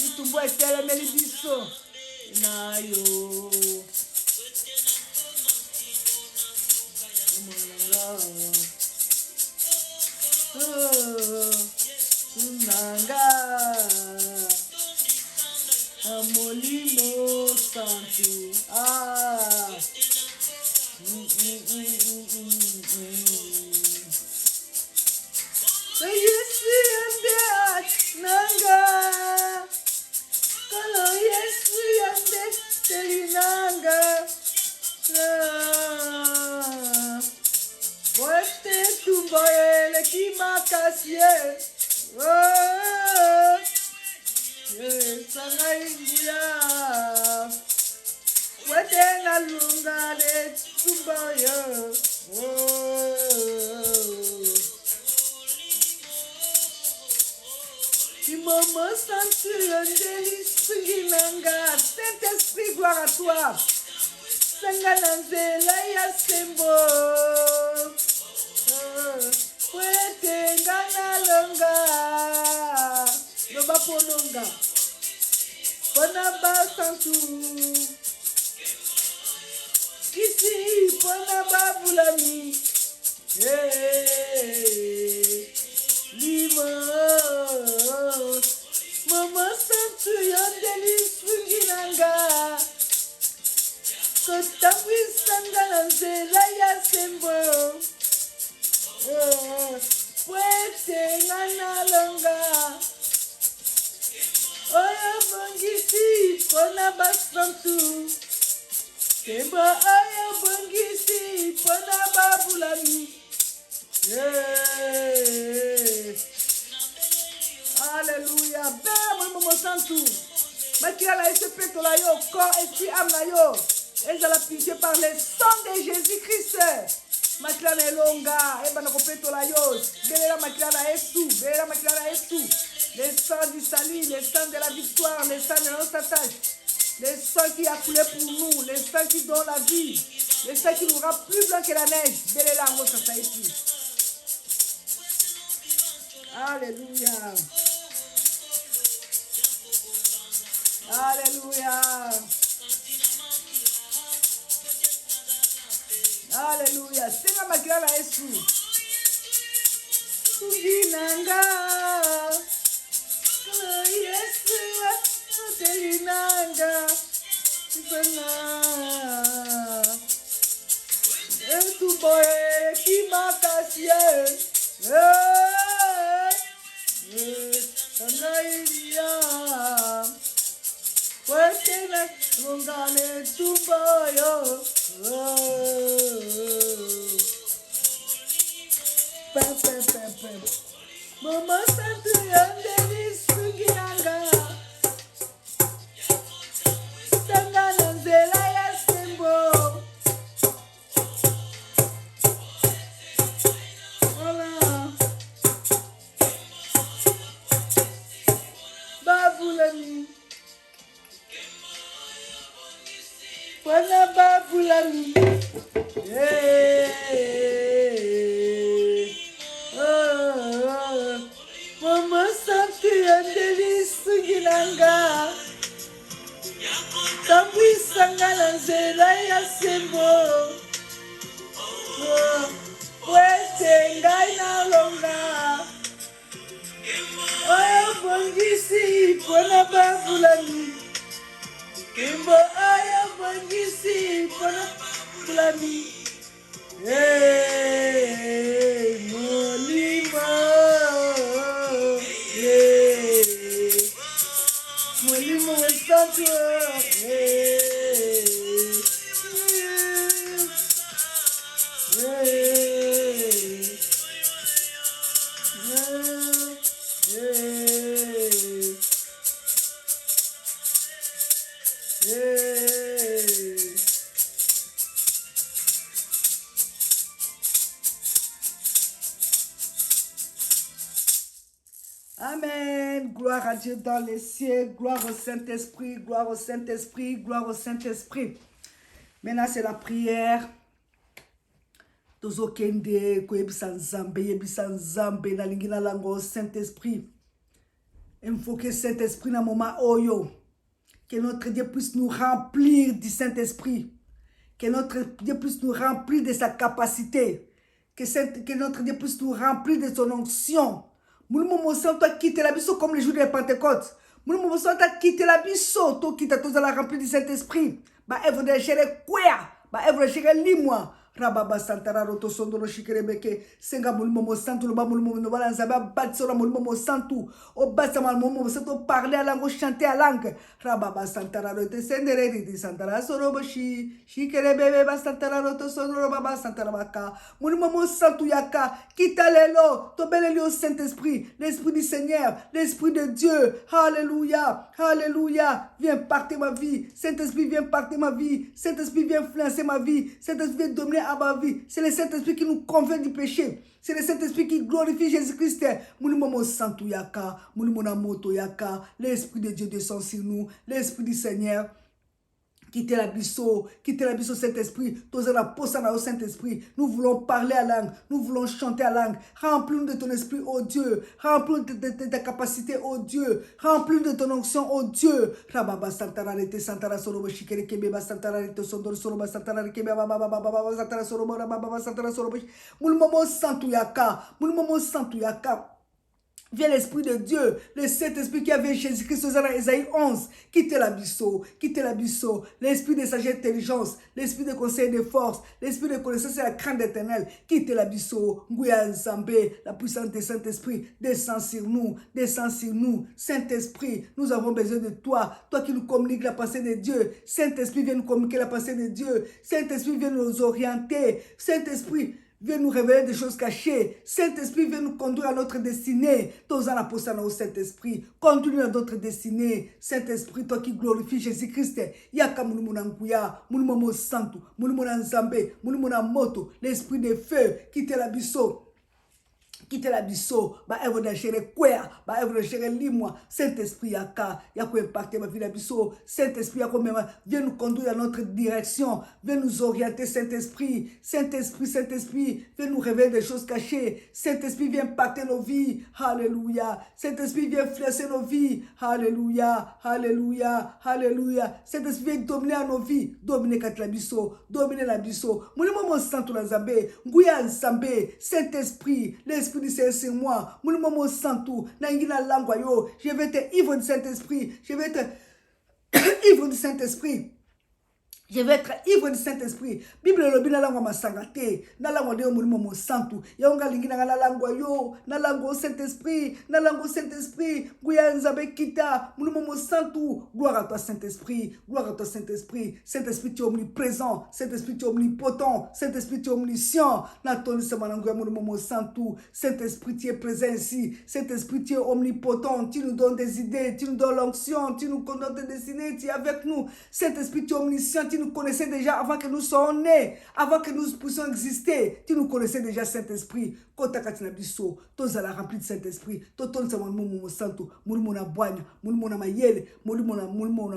Mitumbo etele melibiso. Nayo. Nanga Molimo Santo. Yesu ande nanga. Kalo Yesu ande telinanga. Weste tumboele ki makasie. Oh, sanga inguya. Wete na lunga le tumboyo. Timomo Saint-Esprit Suginanga. Saint-Esprit, gloire à toi. Sanga nanzela ya sembo. Wete ngana longa. Loba pononga. Pona ba santu. Kisi pona ba bulami. Limo. Mama santu yondeli swinginanga. Kotambwisanga na nzela ya sembo. Pwete ngana longa. Oyo bongisi pona basantu. Sembo oyo bongisi pona babulami. Alléluia. Ben, mon santu. Makila la esprit to la yo, corps, esprit, âme la yo. Et je la pitié par le sang de Jésus-Christ. Makila na longa, et bana kopeto la yo. Belela makila na Yesu, belela makila na Yesu. Le sang du salut, le sang de la victoire, le sang de notre tâche. Le sang qui a coulé pour nous, le sang qui donne la vie, le sang qui nous rend plus blanc que la neige. Belela ngo ça ça ici. Alléluia. Alléluia. Alléluia. Senga makila na Yesu. Kuginanga. Yesu telinanga. Sifana. Etu boye kimakasie. Sanaiya. Wetena ngane tuboyo. Pepe. Mama santu yandeli sungiranga. Sanga na nzela ya sembo. Hola. Babulani. Wana babulani. Mama santu yandeli sungiranga. Tambwisanga na nzela ya sembo. Wete ngai na longa. Oyo bongisi pona babulani. Kimbo oyo bongisi pona babulani. Molimo. Molimo wesantu. Amen. Gloire à Dieu dans les cieux. Gloire au Saint-Esprit. Gloire au Saint-Esprit. Gloire au Saint-Esprit. Maintenant, c'est la prière. Tozokende, koyebisa nzambe, yebisa nzambe, na lingina lango Saint-Esprit. Il faut que Saint-Esprit, dans le moment oyo, que notre Dieu puisse nous remplir du Saint-Esprit. Que notre Dieu puisse nous remplir de sa capacité. Que notre Dieu puisse nous remplir de son onction. Moulmo Santo a quitté la biso comme le jour de la Pentecôte. Moulmo Santo a quitté la biso, to quitte tous à la remplir du Saint-Esprit. Bah, elle voudrait gérer quoi? Bah, elle voudrait gérer l'imois. Rababa Santara Roto Sondoro Shikerebeke, Senga Moulmo Santo, le Bamulmo Novala Zaba, Batsora Moulmo Santo, au Bassama Momo Santo, parler à langue, chanter à langue. Rababa Santara Roto Sendere, Santara Soroboshi, Shikerebe Santara Roto Sondoro Baba Santara Baka, Moulmo Santo Yaka, Kitalelo, Tobeleli au Saint-Esprit, l'Esprit du Seigneur, l'Esprit de Dieu. Alléluia, Alléluia. Viens partir ma vie. Saint-Esprit, viens partir ma vie. Saint-Esprit, viens influencer ma vie. Saint-Esprit, viens dominer à ma vie. C'est le Saint-Esprit qui nous convainc du péché. C'est le Saint-Esprit qui glorifie Jésus-Christ. Moulimomo Santo Yaka, Moulimona Moto Yaka, l'Esprit de Dieu descend sur nous, l'Esprit du Seigneur. Quittez la bisso Saint-Esprit, tous la possana au Saint-Esprit. Nous voulons parler à langue, nous voulons chanter à langue. Remplis-nous de ton esprit, ô Dieu. Remplis-nous de ta capacité, ô Dieu. Remplis-nous de ton onction, ô Dieu. Rababa Santara Rete Santara Sorobo Shikere Kebeba Santara Rete Sondor Soroba Santara Kebeba Baba Santara Sorobo Baba Santara Sorobo. Moulmomo Santo Yaka, Moulmomo Santo Yaka. Viens l'Esprit de Dieu, le Saint-Esprit qui avait Jésus-Christ dans Ésaïe 11. Quittez l'abysso, l'Esprit de sagesse et intelligence, l'Esprit de conseil et de force, l'Esprit de connaissance et la crainte d'éternel. Quittez l'abysso, Ngouya Nzambé, la puissance du Saint-Esprit, descends sur nous, Saint-Esprit, nous avons besoin de toi, toi qui nous communiques la pensée de Dieu. Saint-Esprit, viens nous communiquer la pensée de Dieu. Saint-Esprit, viens nous orienter. Saint-Esprit, viens nous révéler des choses cachées. Saint-Esprit, viens nous conduire à notre destinée. Tous en apostole au Saint-Esprit. Conduis-nous à notre destinée. Saint-Esprit, toi qui glorifies Jésus-Christ. Yaka mulumuna nkuya, mulumuna santu, mulumuna nzambe, mulumuna moto. L'esprit de feu, quitte l'abysso. Quitte l'abysso, œuvre de chéri quoi, œuvre de chéri lis-moi. Saint-Esprit, yaka impacter ma vie l'abysso. Saint-Esprit, viens nous conduire dans notre direction, viens nous orienter, Saint-Esprit, viens nous révéler des choses cachées. Saint-Esprit, viens impacter nos vies, alléluia. Saint-Esprit, viens influencer nos vies, alléluia, alléluia, alléluia. Saint-Esprit, viens dominer à nos vies, dominer l'abysso, Moulimo mon santo la Zambé, Ngouya Nzambé, Saint-Esprit, l'Esprit du Seigneur c'est moi. Moulimo mon santo, Nangina Langwa yo, je vais être ivre du Saint-Esprit, je vais être ivre du Saint-Esprit. Je vais être ivre du Saint-Esprit. Bible lobi na langwa masangate, na langwa de mulimo mo santu. Ya onga lingi na langwa yo, na langwa Saint-Esprit, na langwa Saint-Esprit. Ngouya Nzambe kita, mulimo mo santu. Gloire à toi Saint-Esprit, gloire à toi Saint-Esprit. Saint-Esprit tu es omniprésent, Saint-Esprit tu es omnipotent, Saint-Esprit tu es omniscient. Na toni sama ngouya mulimo mo santu. Saint-Esprit tu es présent ici. Saint-Esprit tu es omnipotent, tu nous donnes des idées, tu nous donnes l'onction, tu nous conduis tes destinées, tu es avec nous. Saint-Esprit tu es omniscient, tu nous connaissais déjà avant que nous soyons nés, avant que nous puissions exister. Tu nous connaissais déjà, Saint-Esprit. Kotakatina biso, tozala rempli de Saint-Esprit. Toton sa mumu santo, mulumona boigna, mulumona mayele, mulumona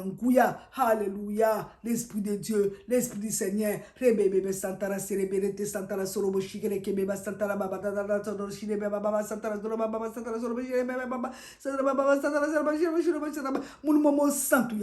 nguya. Alléluia. L'Esprit de Dieu, l'Esprit du Seigneur. Rebebe santara sereberete santara sorobo shikere kebeba santara baba dada toro shire baba santara soro baba santara sorobo shire baba santara baba santara sorobo shire mulumoma santo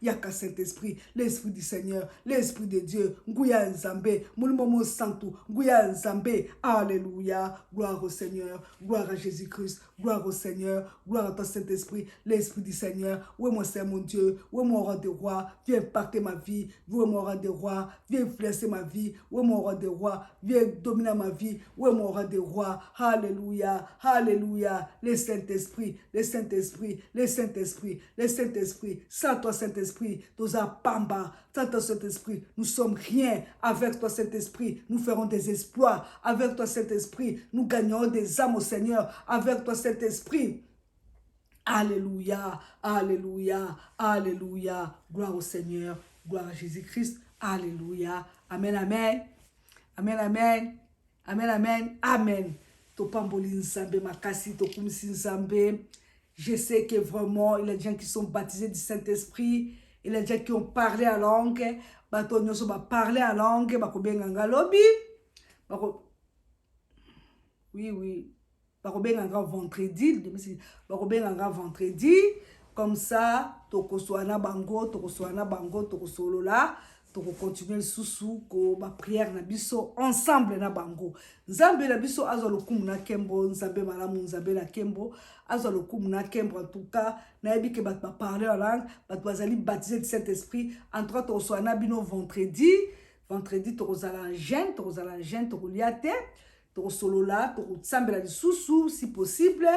yaka Saint-Esprit, l'Esprit du Seigneur, l'Esprit de Dieu. Nguya Nzambe, mulumoma santo, nguya Nzambe. Alléluia. Gloire au Seigneur, gloire à Jésus-Christ, gloire au Seigneur, gloire à ton Saint-Esprit, l'Esprit du Seigneur. Oui, mon Seigneur, mon Dieu, oui, mon roi de roi, viens impacter ma vie, oui, mon roi de roi, viens influencer ma vie, oui, mon roi de roi, viens dominer ma vie, oui, mon roi de roi. Alléluia, alléluia, le Saint-Esprit, le Saint-Esprit, le Saint-Esprit, le Saint-Esprit, sans toi, Saint-Esprit, toza pamba, sans toi, Saint-Esprit, nous sommes rien. Avec toi, Saint-Esprit, nous ferons des exploits. Avec toi, Saint-Esprit, nous gagnerons des âmes au Seigneur. Avec toi, Saint-Esprit. Alléluia, alléluia, alléluia. Gloire au Seigneur, gloire à Jésus-Christ. Alléluia. Amen, amen. Amen, amen. Amen, amen. Amen. Topamboli Nzambe, Makasi, Tokumisi Nzambe. Je sais que vraiment, il y a des gens qui sont baptisés du Saint-Esprit. Il y a des gens qui ont parlé en langue. Batonyo so ba parler en langue. Bakobenga lobby. Oui. Bakobenga vendredi. Bakobenga vendredi. Comme ça, tokoswana bango, tokosolola. Toko continuer sous ko ba prière na biso ensemble na bango. Nzambe na biso azolokumu na kembo, nzambe malamu nzambe na kembo, azolokumu na kembo en tout cas, na yebi ke bat ba parler en langue, bat bazali baptisé du Saint-Esprit. En tout cas, to so na bino vendredi tokozala en jeûne, tokoliate, tokosolola, tokosambela lisusu si possible.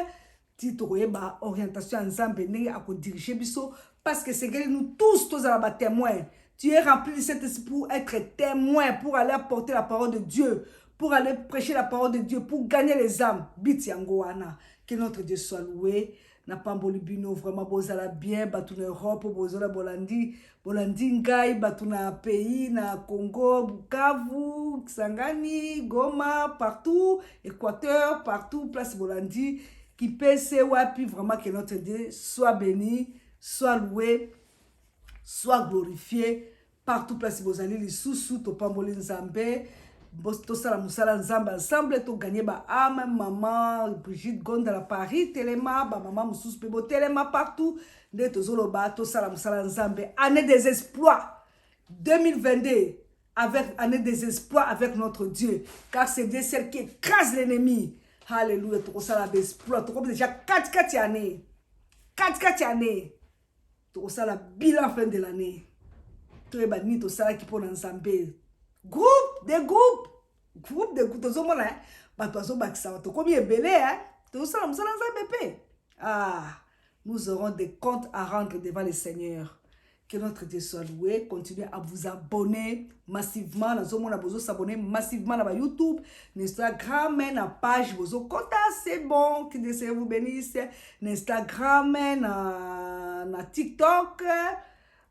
Ti tokoyeba orientation nzambe ndenge akodiriger biso parce que c'est que nous tous tozala ba témoins. Tu es rempli de Saint-Esprit pour être témoin, pour aller apporter la parole de Dieu, pour aller prêcher la parole de Dieu, pour gagner les âmes. Bitiangoana. Que notre Dieu soit loué. N'a pas bolibino vraiment bozala bien, batuna Europe, bozola bolandi ngai, batuna pays, na Congo, Bukavu, Kisangani, Goma, partout, Équateur, partout, place bolandi, qui pèse wapi vraiment que notre Dieu soit béni, soit loué, soit glorifié partout place bozali les sous to pamboli nzambe to sala musala nzambe ensemble to gagner ba âme maman Brigitte Gonda la Paris telema ba maman mususu pe bo telema partout de to zoloba to sala musala nzambe année des exploits 2022 avec année des exploits avec notre Dieu car c'est Dieu celle qui écrase l'ennemi. Alléluia. Tu as la exploit. Tu as déjà 4 années. 4 années. Tu as la bilan fin de l'année. Tu as banni tout ça qui peut ensemble. Groupe de groupes. Groupe de groupes. Tu as dit, bah, tu as dit, ça tu as combien de belé, hein? Tu as dit, ah, nous aurons des comptes à rendre devant le Seigneur. Que notre Dieu soit loué. Continuez à vous abonner massivement. Nous avons besoin de s'abonner massivement à YouTube, Instagram, la page. Vous avez c'est bon. Que Dieu vous bénisse. Instagram, na TikTok.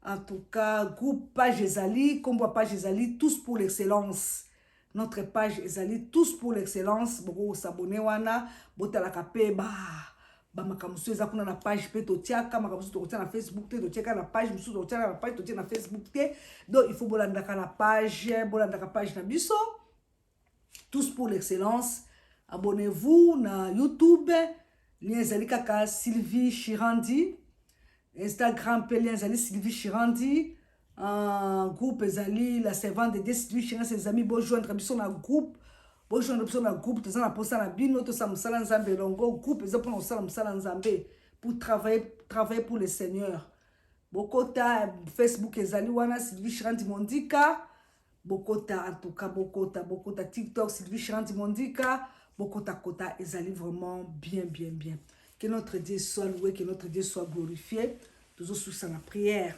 En tout cas, groupe page Ezali, combo page Ezali, tous pour l'excellence. Notre page Ezali, tous pour l'excellence. Vous s'abonner wana, bota la kapé, bah makamusu eza kuna na page pe to tiaka makamusu to tia na Facebook te to tiaka na page musu to tia na page to tia na Facebook te. Donc il faut bolandaka na page na biso. Tous pour l'excellence. Abonnez-vous na YouTube. Lien ezali kaka Sylvie Chirandi. Instagram pe lien ezali Sylvie Chirandi. Groupe ezali la servante de Dieu Sylvie Chirandi, ses amis bo joindre biso na groupe. Bonjour, nous sommes dans le groupe, nous sommes dans la bino, nous sommes dans le groupe, nous sommes dans pour travailler pour le Seigneur. Bokota, Facebook, Ezali, Wana, Sylvie Chirandi Mondika. Bokota, en tout cas, Bokota, TikTok, Sylvie Chirandi Mondika. Bokota, Kota, Ezali, vraiment bien. Que notre Dieu soit loué, que notre Dieu soit glorifié. Toujours sous la prière.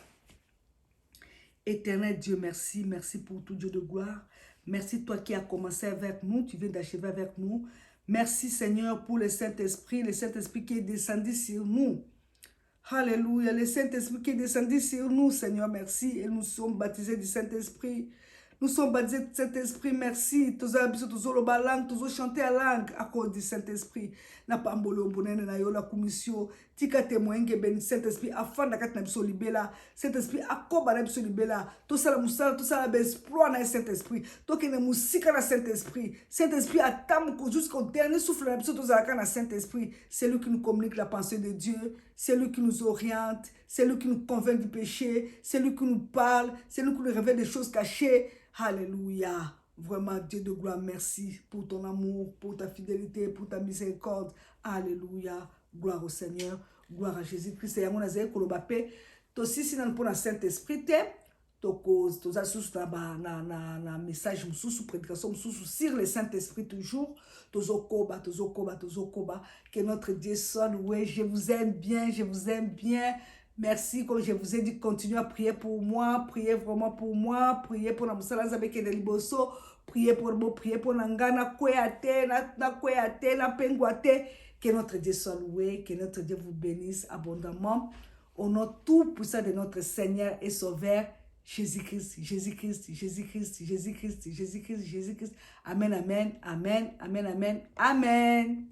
Éternel Dieu, merci pour tout Dieu de gloire. Merci toi qui as commencé avec nous, tu viens d'achever avec nous. Merci Seigneur pour le Saint-Esprit qui est descendu sur nous. Alléluia, le Saint-Esprit qui est descendu sur nous, Seigneur, merci. Et nous sommes baptisés du Saint-Esprit. Nous sommes baptisés du Saint-Esprit, merci. Tous les langues, tous chanter à langue à cause du Saint-Esprit. Na pambolo bonene na yo la commission. Tika témoigne ben Saint-Esprit afin de katna biso libela. Saint-Esprit akoba na biso libela. Tout ça la musala, tout ça la exploit na Saint-Esprit. To ke na musika na Saint-Esprit. Saint-Esprit attend jusqu'au dernier souffle na biso to za na Saint-Esprit. C'est lui qui nous communique la pensée de Dieu. C'est lui qui nous oriente. C'est lui qui nous convainc du péché. C'est lui qui nous parle. C'est lui qui nous révèle des choses cachées. Alléluia. Vraiment, Dieu de gloire, merci pour ton amour, pour ta fidélité, pour ta miséricorde. Alléluia. Gloire au Seigneur. Gloire à Jésus-Christ. Et à mon azé, kolobapé. Tosi si nan pour la Saint-Esprit, to cause, to za sous na message sous prédication sous sur le Saint-Esprit toujours. Tozo koba. Que notre Dieu soit loué. Je vous aime bien. Merci, comme je vous ai dit, continuez à prier pour moi, priez vraiment pour moi, priez pour la Moussala Zabeke de Liboso, priez pour Nangana, Kouéate, na Penguate, que notre Dieu soit loué, que notre Dieu vous bénisse abondamment, au nom tout puissant de notre Seigneur et Sauveur, Jésus-Christ. Amen.